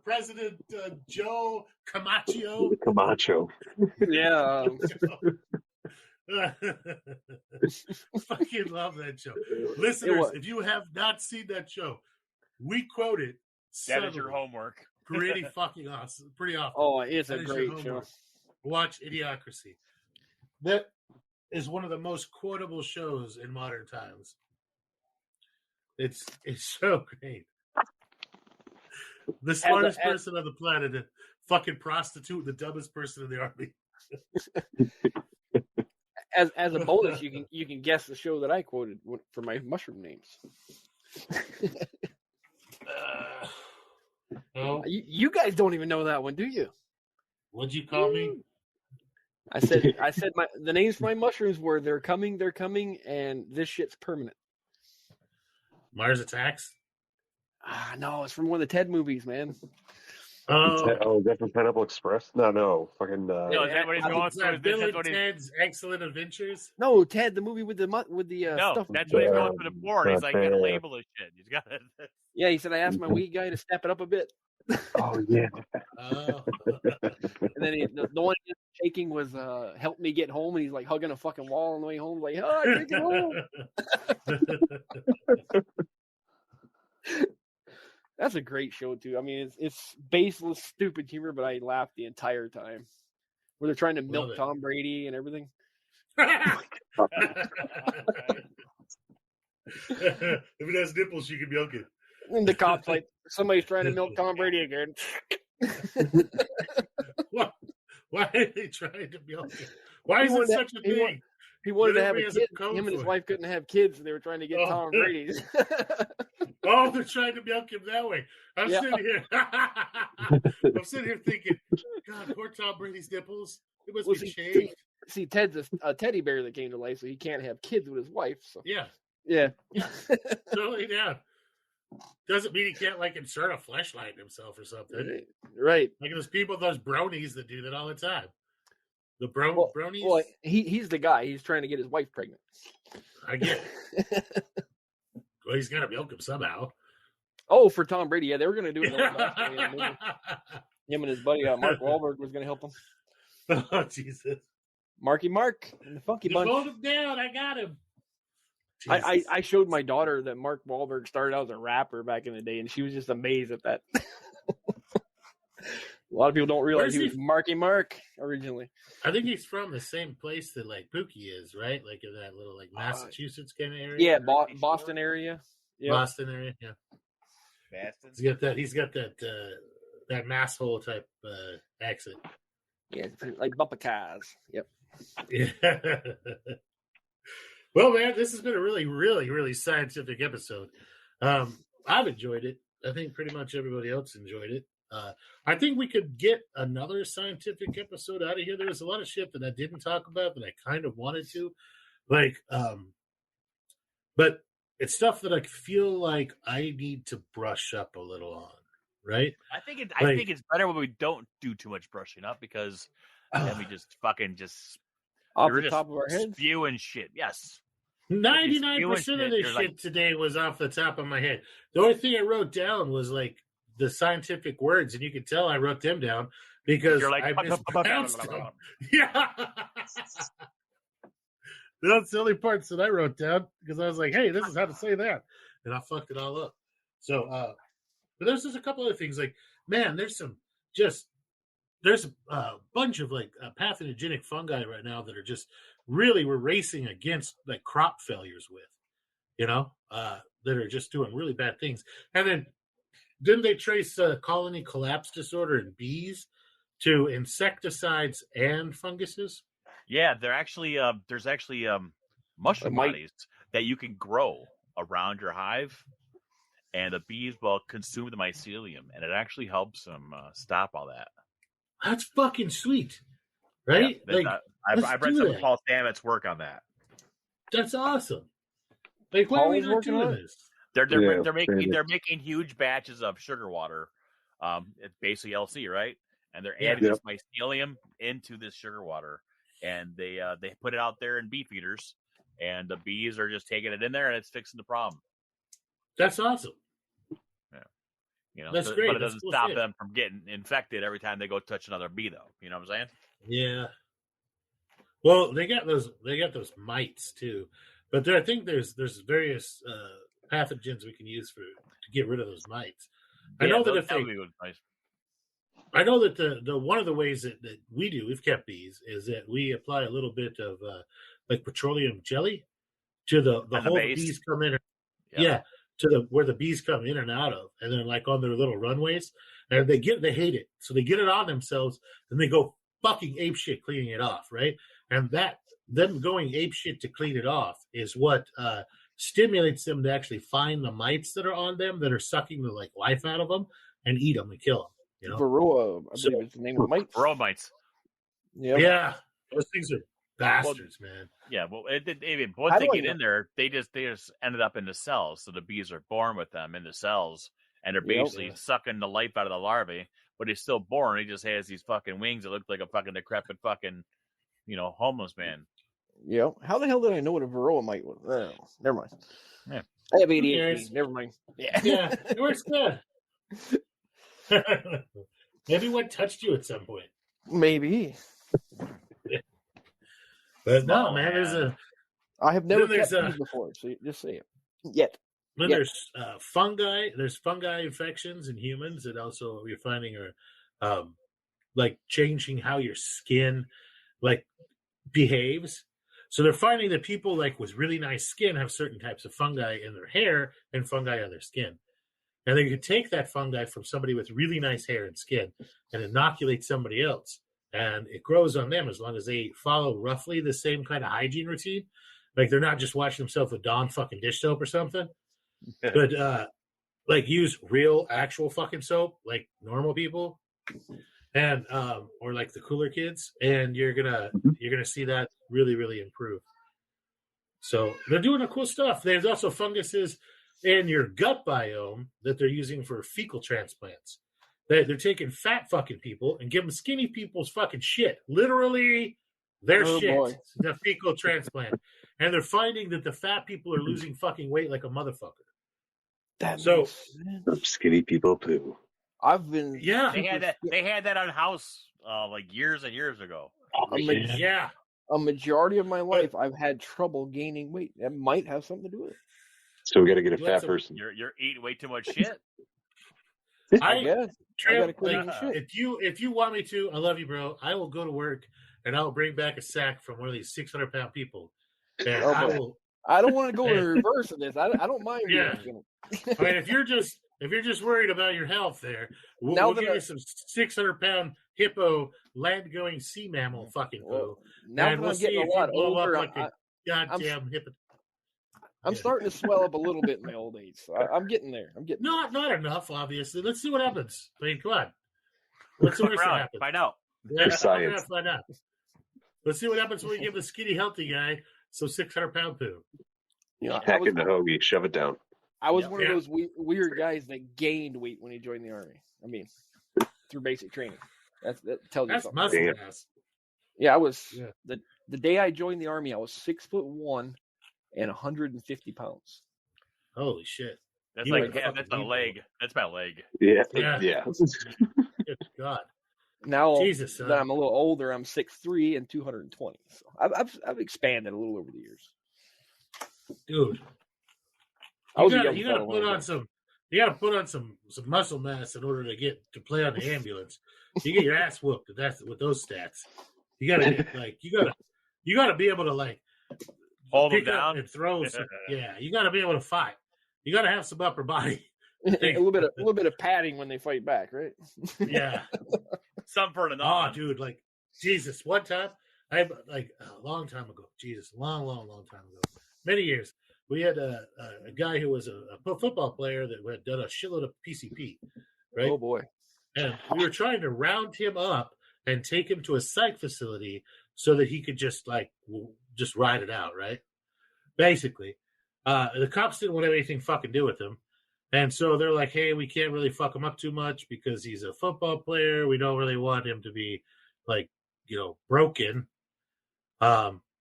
President Joe Camacho? Camacho. Yeah. Fucking love that show. Listeners, if you have not seen that show, we quote it. That is your homework. Pretty fucking awesome. Pretty awesome. Oh, it's a great show. Watch Idiocracy. That is one of the most quotable shows in modern times. It's so great. The smartest person on the planet, a fucking prostitute, the dumbest person in the army. As a bonus, you can guess the show that I quoted for my mushroom names. You guys don't even know that one, do you? What'd you call me? I said the names for my mushrooms were they're coming, and this shit's permanent. Mars Attacks? No, it's from one of the Ted movies, man. Oh, is that from Pineapple Express? No, fucking. No, is that what he's going through? Bill and Ted's Excellent Adventures? No, Ted, the movie with the no, stuff. that's what he's going through the board. He's like, you gotta label this shit. He's got it. Yeah, he said I asked my weed guy to step it up a bit. Oh yeah. And then the one shaking was "Help Me Get Home," and he's like hugging a fucking wall on the way home, like, "Oh, I can't get home." That's a great show too. I mean, it's baseless, stupid humor, but I laughed the entire time. Where they're trying to milk Tom Brady and everything. If it has nipples, you can milk it. And the cop's like, somebody's trying to milk Tom Brady again. Why are they trying to milk it? Why is it such a thing? He wanted to have a kid. Him and his wife couldn't have kids, and they were trying to get Tom Brady's. Oh, they're trying to milk him that way. I'm sitting here thinking, God, poor Tom Brady's nipples. It must be shaved. See, Ted's a teddy bear that came to life, so he can't have kids with his wife. So. Yeah. Totally down. Doesn't mean he can't insert a fleshlight in himself or something. Right. Like those bronies that do that all the time. The bronies. Well, he's the guy. He's trying to get his wife pregnant. I get it. Well, he's got to milk him somehow. Oh, for Tom Brady, yeah, they were going to do it. Him and his buddy Mark Wahlberg was going to help him. Oh, Jesus. Marky Mark and the Funky Bunch. Hold him down. I got him. I showed my daughter that Mark Wahlberg started out as a rapper back in the day, and she was just amazed at that. A lot of people don't realize he was Marky Mark originally. I think he's from the same place that Pookie is, right? Like in that little Massachusetts kind of area. Yeah, Boston area. Yeah. Boston area, yeah. Boston. He's got that masshole type accent. Yeah, like bumper cars. Yep. Yeah. Well, man, this has been a really, really, really scientific episode. I've enjoyed it. I think pretty much everybody else enjoyed it. I think we could get another scientific episode out of here. There was a lot of shit that I didn't talk about that I kind of wanted to, but it's stuff that I feel like I need to brush up a little on, right? I think it's better when we don't do too much brushing up because then we just fucking Off we're the top of our heads. spewing shit. Yes. 99% of this shit today was off the top of my head. The only thing I wrote down was like the scientific words, and you can tell I wrote them down because You're like, I mispronounced them. Yeah. That's the only parts that I wrote down because I was like, hey, this is how to say that. And I fucked it all up. So, but there's just a couple other things like, man, there's a bunch of like pathogenic fungi right now that are just really we're racing against like crop failures with, that are just doing really bad things. And then didn't they trace colony collapse disorder in bees to insecticides and funguses? Yeah, there's actually mushroom bodies that you can grow around your hive, and the bees will consume the mycelium, and it actually helps them stop all that. That's fucking sweet, right? Yeah, I've read some of Paul Stamets' work on that. That's awesome. Like, why are we not doing this? They're making huge batches of sugar water. It's basically LC, right? And they're adding this mycelium into this sugar water. And they put it out there in bee feeders, and the bees are just taking it in there, and it's fixing the problem. That's awesome. Yeah, that's great. But it doesn't stop them from getting infected every time they go touch another bee, though. You know what I'm saying? Yeah. Well, they got those mites too, but I think there's various pathogens we can use to get rid of those mites. I know that I know that the one of the ways that we've kept bees is that we apply a little bit of like petroleum jelly to the hole the bees come in. To where the bees come in and out of, and then like on their little runways, and they hate it, so they get it on themselves, and they go fucking apeshit cleaning it off, right? And them going apeshit to clean it off is what stimulates them to actually find the mites that are on them that are sucking the like life out of them and eat them and kill them. Varroa, I believe it's the name of mites. Varroa mites. Yep. Yeah, those things are bastards, man. Yeah, well, once they get in there, they just ended up in the cells. So the bees are born with them in the cells, and they're basically sucking the life out of the larvae. But he's still born. He just has these fucking wings that look like a fucking decrepit fucking, homeless man. Yeah. How the hell did I know what a Varroa mite was? Oh, never mind. Yeah. I have ADHD. Never mind. Yeah, it works good. Maybe one touched you at some point. Maybe. But no, man, I have never kept bees before, so just say it. Yet. Then there's fungi. There's fungi infections in humans that also we're finding are like changing how your skin like behaves. So they're finding that people like with really nice skin have certain types of fungi in their hair and fungi on their skin. And they could take that fungi from somebody with really nice hair and skin and inoculate somebody else. And it grows on them as long as they follow roughly the same kind of hygiene routine. Like they're not just washing themselves with Dawn fucking dish soap or something. But like use real actual fucking soap like normal people. And or like the cooler kids. And you're gonna see that really, really improve. So they're doing a cool stuff. There's also funguses in your gut biome that they're using for fecal transplants. They're taking fat fucking people and giving skinny people's fucking shit. Literally, their shit. The fecal transplant. And they're finding that the fat people are losing fucking weight like a motherfucker. Skinny people poo. I've been... Yeah. They had that on House like years and years ago. Yeah. A majority of my life, I've had trouble gaining weight. That might have something to do with it. So we got to get a fat person. You're eating way too much shit. I guess. Trip, if you want me to, I love you, bro. I will go to work and I'll bring back a sack from one of these 600-pound people. And I don't want to go in reverse of this. I don't mind. Yeah. I mean, if you're just worried about your health, there, we'll give you some 600-pound hippo land-going sea mammal fucking poo. Now that I'm getting a lot older, goddamn hippo. I'm starting to swell up a little bit in my old age. So I'm getting there. Not enough, obviously. Let's see what happens. I mean, come on. Let's see what happens. Find out. Yeah, science. find out. Let's see what happens when we give the skinny, healthy guy some 600-pound poo. You know, Pack in the hoagie, shove it down. I was one of those weird guys that gained weight when he joined the Army. I mean, through basic training. That tells you something. Muscle mass. Yeah, I was the day I joined the Army. I was 6'1" and 150 pounds. Holy shit! That's that's my leg. That's my leg. Yeah. Good God. Now Jesus, that I'm a little older, I'm 6'3" and 220. So I've expanded a little over the years. Dude, you gotta put on some muscle mass in order to play on the ambulance. You get your ass whooped with those stats. You gotta be able to like hold them down and throw. You gotta be able to fight. You gotta have some upper body. a little bit of padding when they fight back, right? Yeah. Some for the Oh, dude, like Jesus. One time, a long time ago. Jesus, long time ago. Many years. We had a guy who was a football player that had done a shitload of PCP, right? Oh boy! And we were trying to round him up and take him to a psych facility so that he could just ride it out, right? Basically, the cops didn't want to have anything fucking do with him, and so they're like, "Hey, we can't really fuck him up too much because he's a football player. We don't really want him to be broken."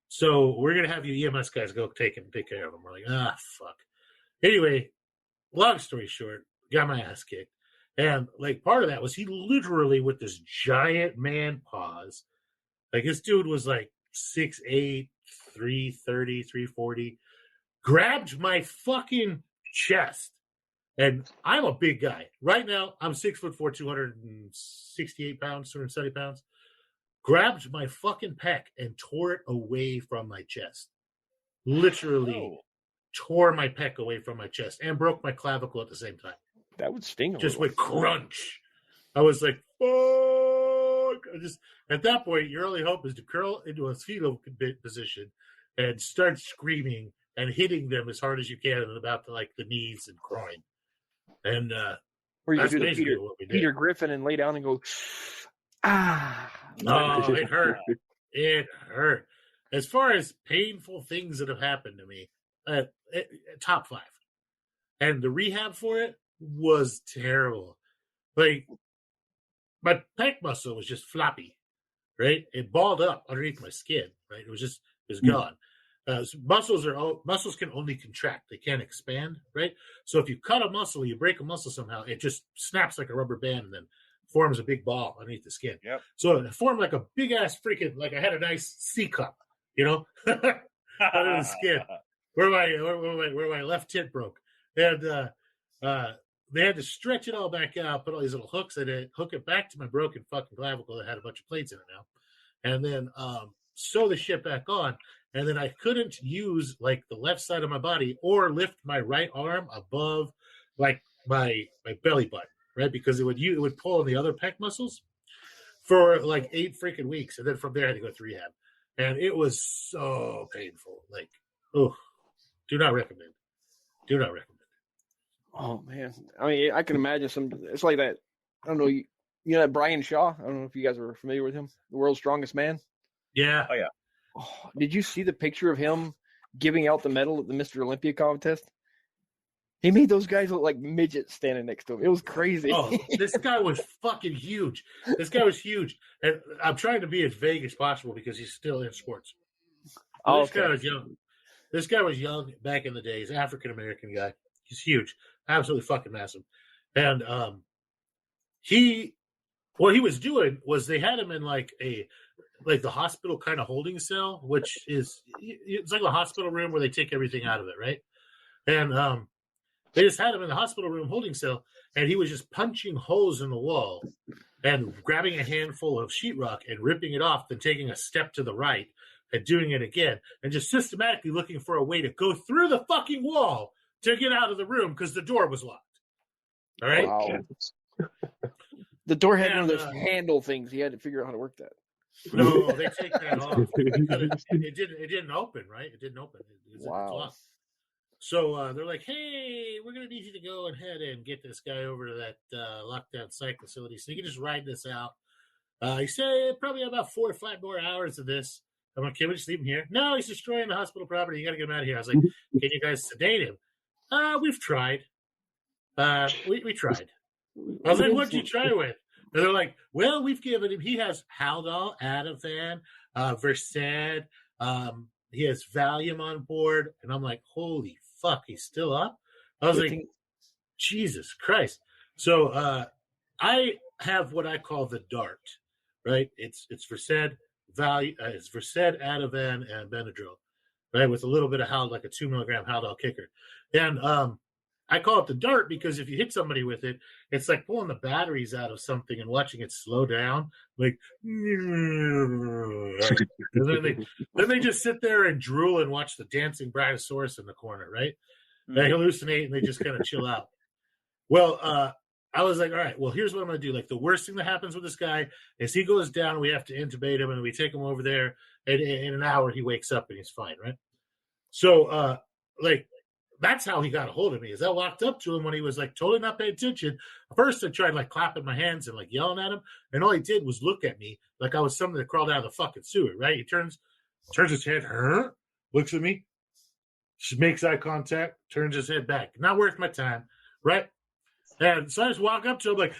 So we're going to have you EMS guys go take care of him. We're like, fuck. Anyway, long story short, got my ass kicked. And like part of that was he literally with this giant man paws. Like this dude was like 6'8", 330, 340, grabbed my fucking chest. And I'm a big guy. Right now, I'm 6'4", 268 pounds, 270 pounds. Grabbed my fucking pec and tore it away from my chest. Literally tore my pec away from my chest and broke my clavicle at the same time. That would sting. Just went crunch. I was like, fuck. At that point, your only hope is to curl into a fetal position and start screaming and hitting them as hard as you can and about the knees and groin. And or you could do the Peter Griffin and lay down and go, Oh, it hurt. It hurt. As far as painful things that have happened to me, top 5. And the rehab for it was terrible. Like, my pec muscle was just floppy, right? It balled up underneath my skin, right? It was gone. Muscles can only contract; they can't expand, right? So if you cut a muscle, you break a muscle somehow, it just snaps like a rubber band and then forms a big ball underneath the skin. Yep. So it formed like a big ass freaking, like I had a nice C cup, under the skin where my left tit broke, and they had to stretch it all back out, put all these little hooks in it, hook it back to my broken fucking clavicle that had a bunch of plates in it now, and then sew the shit back on. And then I couldn't use like the left side of my body or lift my right arm above like my belly button. Right, because it would pull on the other pec muscles for like 8 freaking weeks, and then from there I had to go to rehab, and it was so painful. Like, do not recommend. Oh man, I mean, I can imagine it's like that. I don't know, you know that Brian Shaw. I don't know if you guys are familiar with him, the world's strongest man. Yeah. Oh yeah. Oh, did you see the picture of him giving out the medal at the Mr. Olympia contest? He made those guys look like midgets standing next to him. It was crazy. Oh, this guy was fucking huge. And I'm trying to be as vague as possible because he's still in sports. This guy was young. This guy was young back in the days. African-American guy. He's huge. Absolutely fucking massive. And what he was doing was they had him in like the hospital kind of holding cell, which is, it's like a hospital room where they take everything out of it, right? And they just had him in the hospital room holding cell, and he was just punching holes in the wall and grabbing a handful of sheetrock and ripping it off, then taking a step to the right and doing it again, and just systematically looking for a way to go through the fucking wall to get out of the room because the door was locked. All right? Wow. The door had one of those handle things. He had to figure out how to work that. No, they take that off. It didn't open, right? It didn't open. It was wow. So they're like, hey, we're going to need you to go ahead and get this guy over to that lockdown psych facility so you can just ride this out. He said probably about 4 or 5 more hours of this. I'm like, can we just leave him here? No, he's destroying the hospital property. You got to get him out of here. I was like, can you guys sedate him? We've tried. We tried. I was like, what'd you try with? And they're like, well, we've given him, he has Haldol, Ativan, Versed, he has Valium on board. And I'm like, holy fuck, he's still up? I was like, Jesus Christ. So I have what I call the DART, right? It's Versed, it's Versed, Ativan, and Benadryl, right? With a little bit of Haldol, like a 2 milligram Haldol kicker. And I call it the DART because if you hit somebody with it, it's like pulling the batteries out of something and watching it slow down. Like, and then they just sit there and drool and watch the dancing Brachiosaurus in the corner, right? They hallucinate and they just kind of chill out. Well, I was like, all right, well, here's what I'm going to do. Like, the worst thing that happens with this guy is he goes down, we have to intubate him, and we take him over there, and in an hour he wakes up and he's fine, right? So, that's how he got a hold of me. Is I walked up to him when he was like totally not paying attention. First, I tried like clapping my hands and like yelling at him, and all he did was look at me like I was something that crawled out of the fucking sewer. Right? He turns his head, looks at me, makes eye contact, turns his head back. Not worth my time, right? And so I just walk up to him like,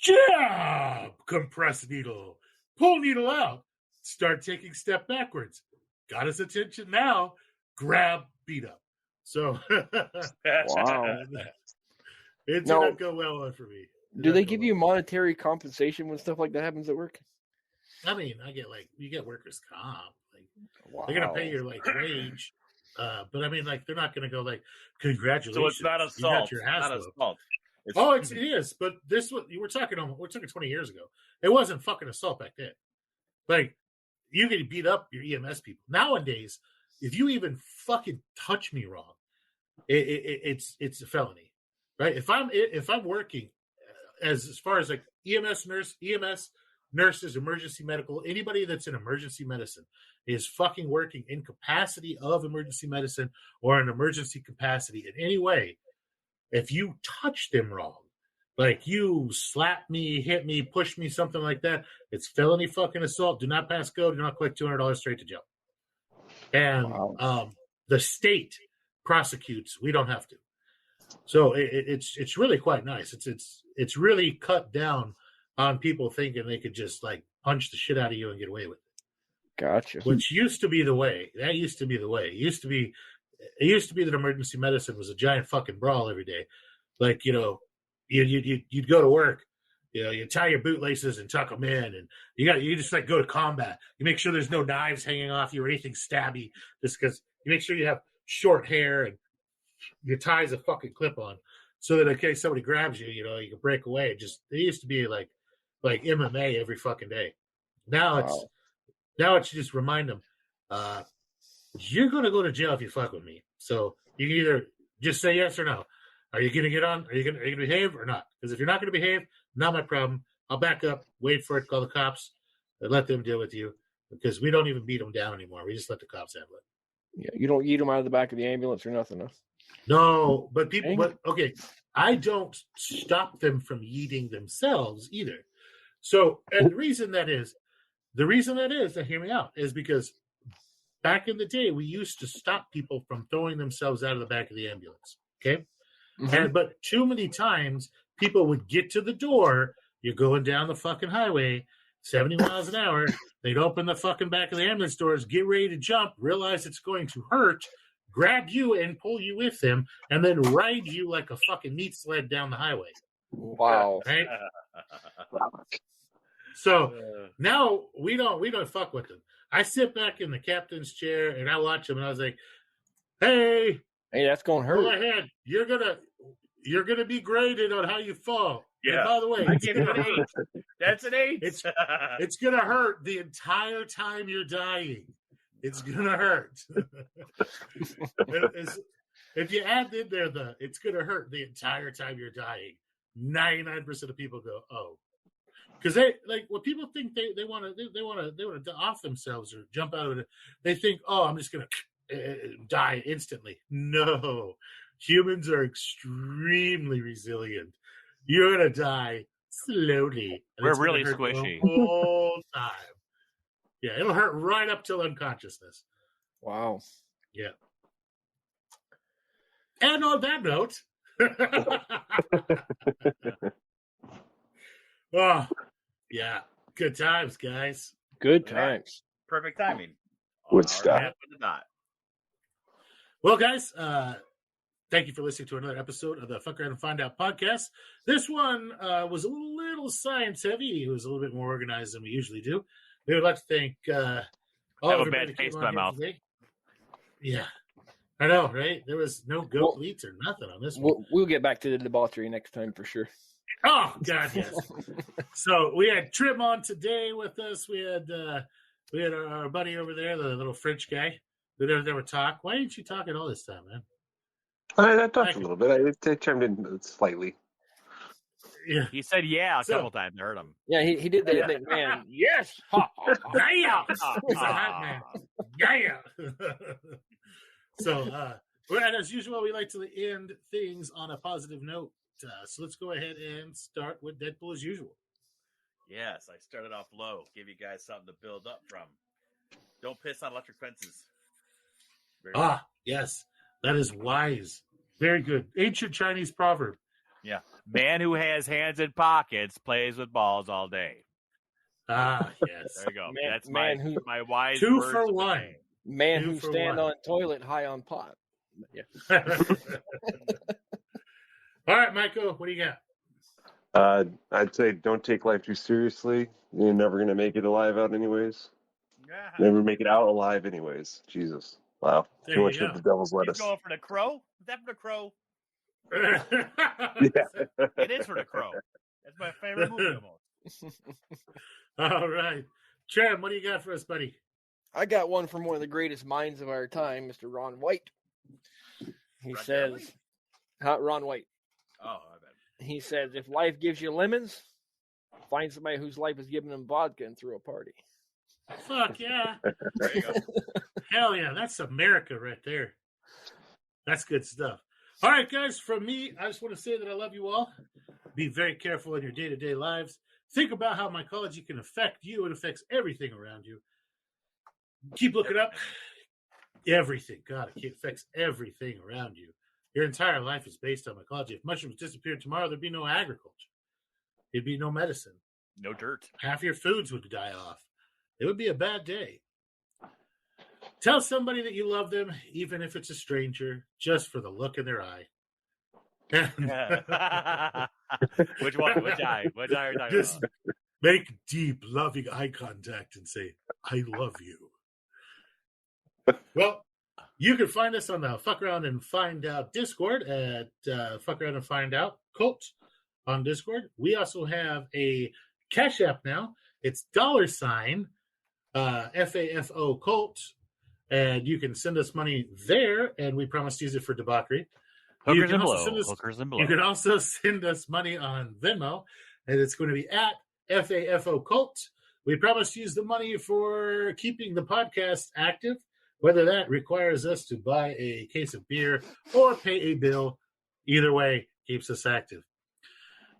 jab, compress needle, pull needle out, start taking step backwards. Got his attention now. Grab, beat up. So, wow, it did not go well for me. Do they give you monetary compensation when stuff like that happens at work? I mean, you get workers' comp. Like, they're gonna pay your like wage, but I mean, like, they're not gonna go like, congratulations. So it's not assault. Your ass not assault. It is. But this what we're talking 20 years ago. It wasn't fucking assault back then. Like, you can beat up your EMS people nowadays. If you even fucking touch me wrong, it's a felony, right? If I'm working as far as like EMS nurses, emergency medical, anybody that's in emergency medicine is fucking working in capacity of emergency medicine or in emergency capacity in any way. If you touch them wrong, like you slap me, hit me, push me, something like that, it's felony fucking assault. Do not pass go. Do not collect $200 straight to jail. And the state prosecutes. We don't have to. So it's really quite nice. It's really cut down on people thinking they could just like punch the shit out of you and get away with it. Gotcha. Which used to be the way. That used to be the way. It used to be that emergency medicine was a giant fucking brawl every day. Like, you know, you'd go to work. You know, you tie your bootlaces and tuck them in, and you just like go to combat. You make sure there's no knives hanging off you or anything stabby, just because you make sure you have short hair and your tie's a fucking clip on, so that in case somebody grabs you, you know, you can break away. It used to be like MMA every fucking day. Now it's just remind them, you're gonna go to jail if you fuck with me. So you can either just say yes or no. Are you gonna get on? Are you gonna behave or not? Because if you're not gonna behave, not my problem. I'll back up, wait for it, call the cops, and let them deal with you. Because we don't even beat them down anymore. We just let the cops handle it. Yeah, you don't yeet them out of the back of the ambulance or nothing. No, but okay, I don't stop them from yeeting themselves either. So, and the reason that is, and hear me out, is because back in the day, we used to stop people from throwing themselves out of the back of the ambulance. Okay. Mm-hmm. But too many times people would get to the door. You're going down the fucking highway, 70 miles an hour. They'd open the fucking back of the ambulance doors, get ready to jump, realize it's going to hurt, grab you and pull you with them, and then ride you like a fucking meat sled down the highway. Wow. Right? So now we don't fuck with them. I sit back in the captain's chair and I watch them, and I was like, hey, that's gonna hurt. Go ahead. You're gonna be graded on how you fall. Yeah. And by the way, I give it an 8. That's an 8. It's gonna hurt the entire time you're dying. It's gonna hurt. If you add in there it's gonna hurt the entire time you're dying, 99% of people go, oh. Because they like what people think they want to off themselves or jump out of it. They think, oh, I'm just gonna die instantly. No, humans are extremely resilient. You're gonna die slowly. We're really squishy the whole time. Yeah, it'll hurt right up till unconsciousness. Wow. Yeah. And on that note, oh, yeah, good times, guys. Good times. Perfect timing. Good stuff. Well, guys, thank you for listening to another episode of the Fuck Around and Find Out podcast. This one was a little science heavy. It was a little bit more organized than we usually do. We would like to thank all of everybody that came on here today. Yeah. I know, right? There was no goat bleats or nothing on this one. We'll get back to the debauchery next time for sure. Oh, God, yes. So we had Trim on today with us. We had our buddy over there, the little French guy, who never talk. Why didn't you talk at all this time, man? I talked a little bit. I chimed in slightly. Yeah. He said a couple times. I heard him. Yeah, he did that big man. Yes. Yeah. He's a hot man. Yeah. So, and as usual, we like to end things on a positive note. So let's go ahead and start with Deadpool as usual. Yes, I started off low. Give you guys something to build up from. Don't piss on electric fences. Yes. That is wise. Very good. Ancient Chinese proverb. Yeah. Man who has hands in pockets plays with balls all day. Yes. There you go. That's man my wise 2 words for of the 1. day. Man who stand on toilet high on pot. Yeah. All right, Michael, what do you got? I'd say don't take life too seriously. You're never going to make it alive out anyways. Yeah. Never make it out alive anyways. Jesus. Wow. There Too you much go. of the devil's He's lettuce. going for the crow? Is that for the crow? Yeah. It is for the crow. That's my favorite movie almost. All right. Tram, what do you got for us, buddy? I got one from one of the greatest minds of our time, Mr. Ron White. He says, Ron White. Oh, I bet. He says, if life gives you lemons, find somebody whose life is giving them vodka and throw a party. Fuck yeah. There you go. Hell yeah. That's America right there. That's good stuff. All right, guys, from me, I just want to say that I love you all. Be very careful in your day-to-day lives. Think about how mycology can affect you. It affects everything around you. Keep looking up. Everything. God, it affects everything around you. Your entire life is based on mycology. If mushrooms disappeared tomorrow, there'd be no agriculture. There'd be no medicine. No dirt. Half your foods would die off. It would be a bad day. Tell somebody that you love them, even if it's a stranger, just for the look in their eye. Which one? Which eye? Which eye are you talking Just about? make deep, loving eye contact and say, I love you. Well, you can find us on the Fuck Around and Find Out Discord at Fuck Around and Find Out Cult on Discord. We also have a Cash App now. It's $FAFO Cult. And you can send us money there, and we promise to use it for debauchery. Hookers and blow. You can also send us money on Venmo, and it's going to be at FAFO Cult. We promise to use the money for keeping the podcast active, whether that requires us to buy a case of beer or pay a bill. Either way, keeps us active.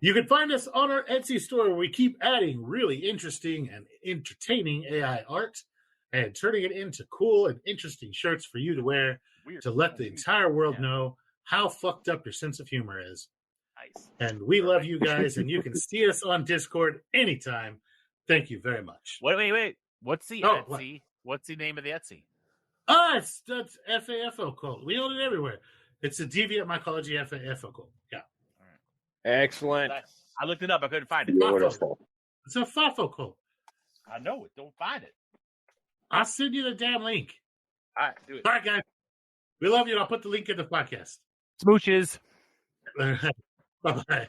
You can find us on our Etsy store, where we keep adding really interesting and entertaining AI art and turning it into cool and interesting shirts for you to wear to let the entire world know how fucked up your sense of humor is. Nice. And we love you guys, and you can see us on Discord anytime. Thank you very much. Wait. What's the Etsy? What's the name of the Etsy? That's FAFO Cult. We own it everywhere. It's a deviant mycology FAFO Cult. Yeah. All right. Excellent. I looked it up. I couldn't find it. It's a FAFO Cult. I know it. Don't find it. I'll send you the damn link. All right, do it. All right, guys. We love you. I'll put the link in the podcast. Smooches. Bye-bye.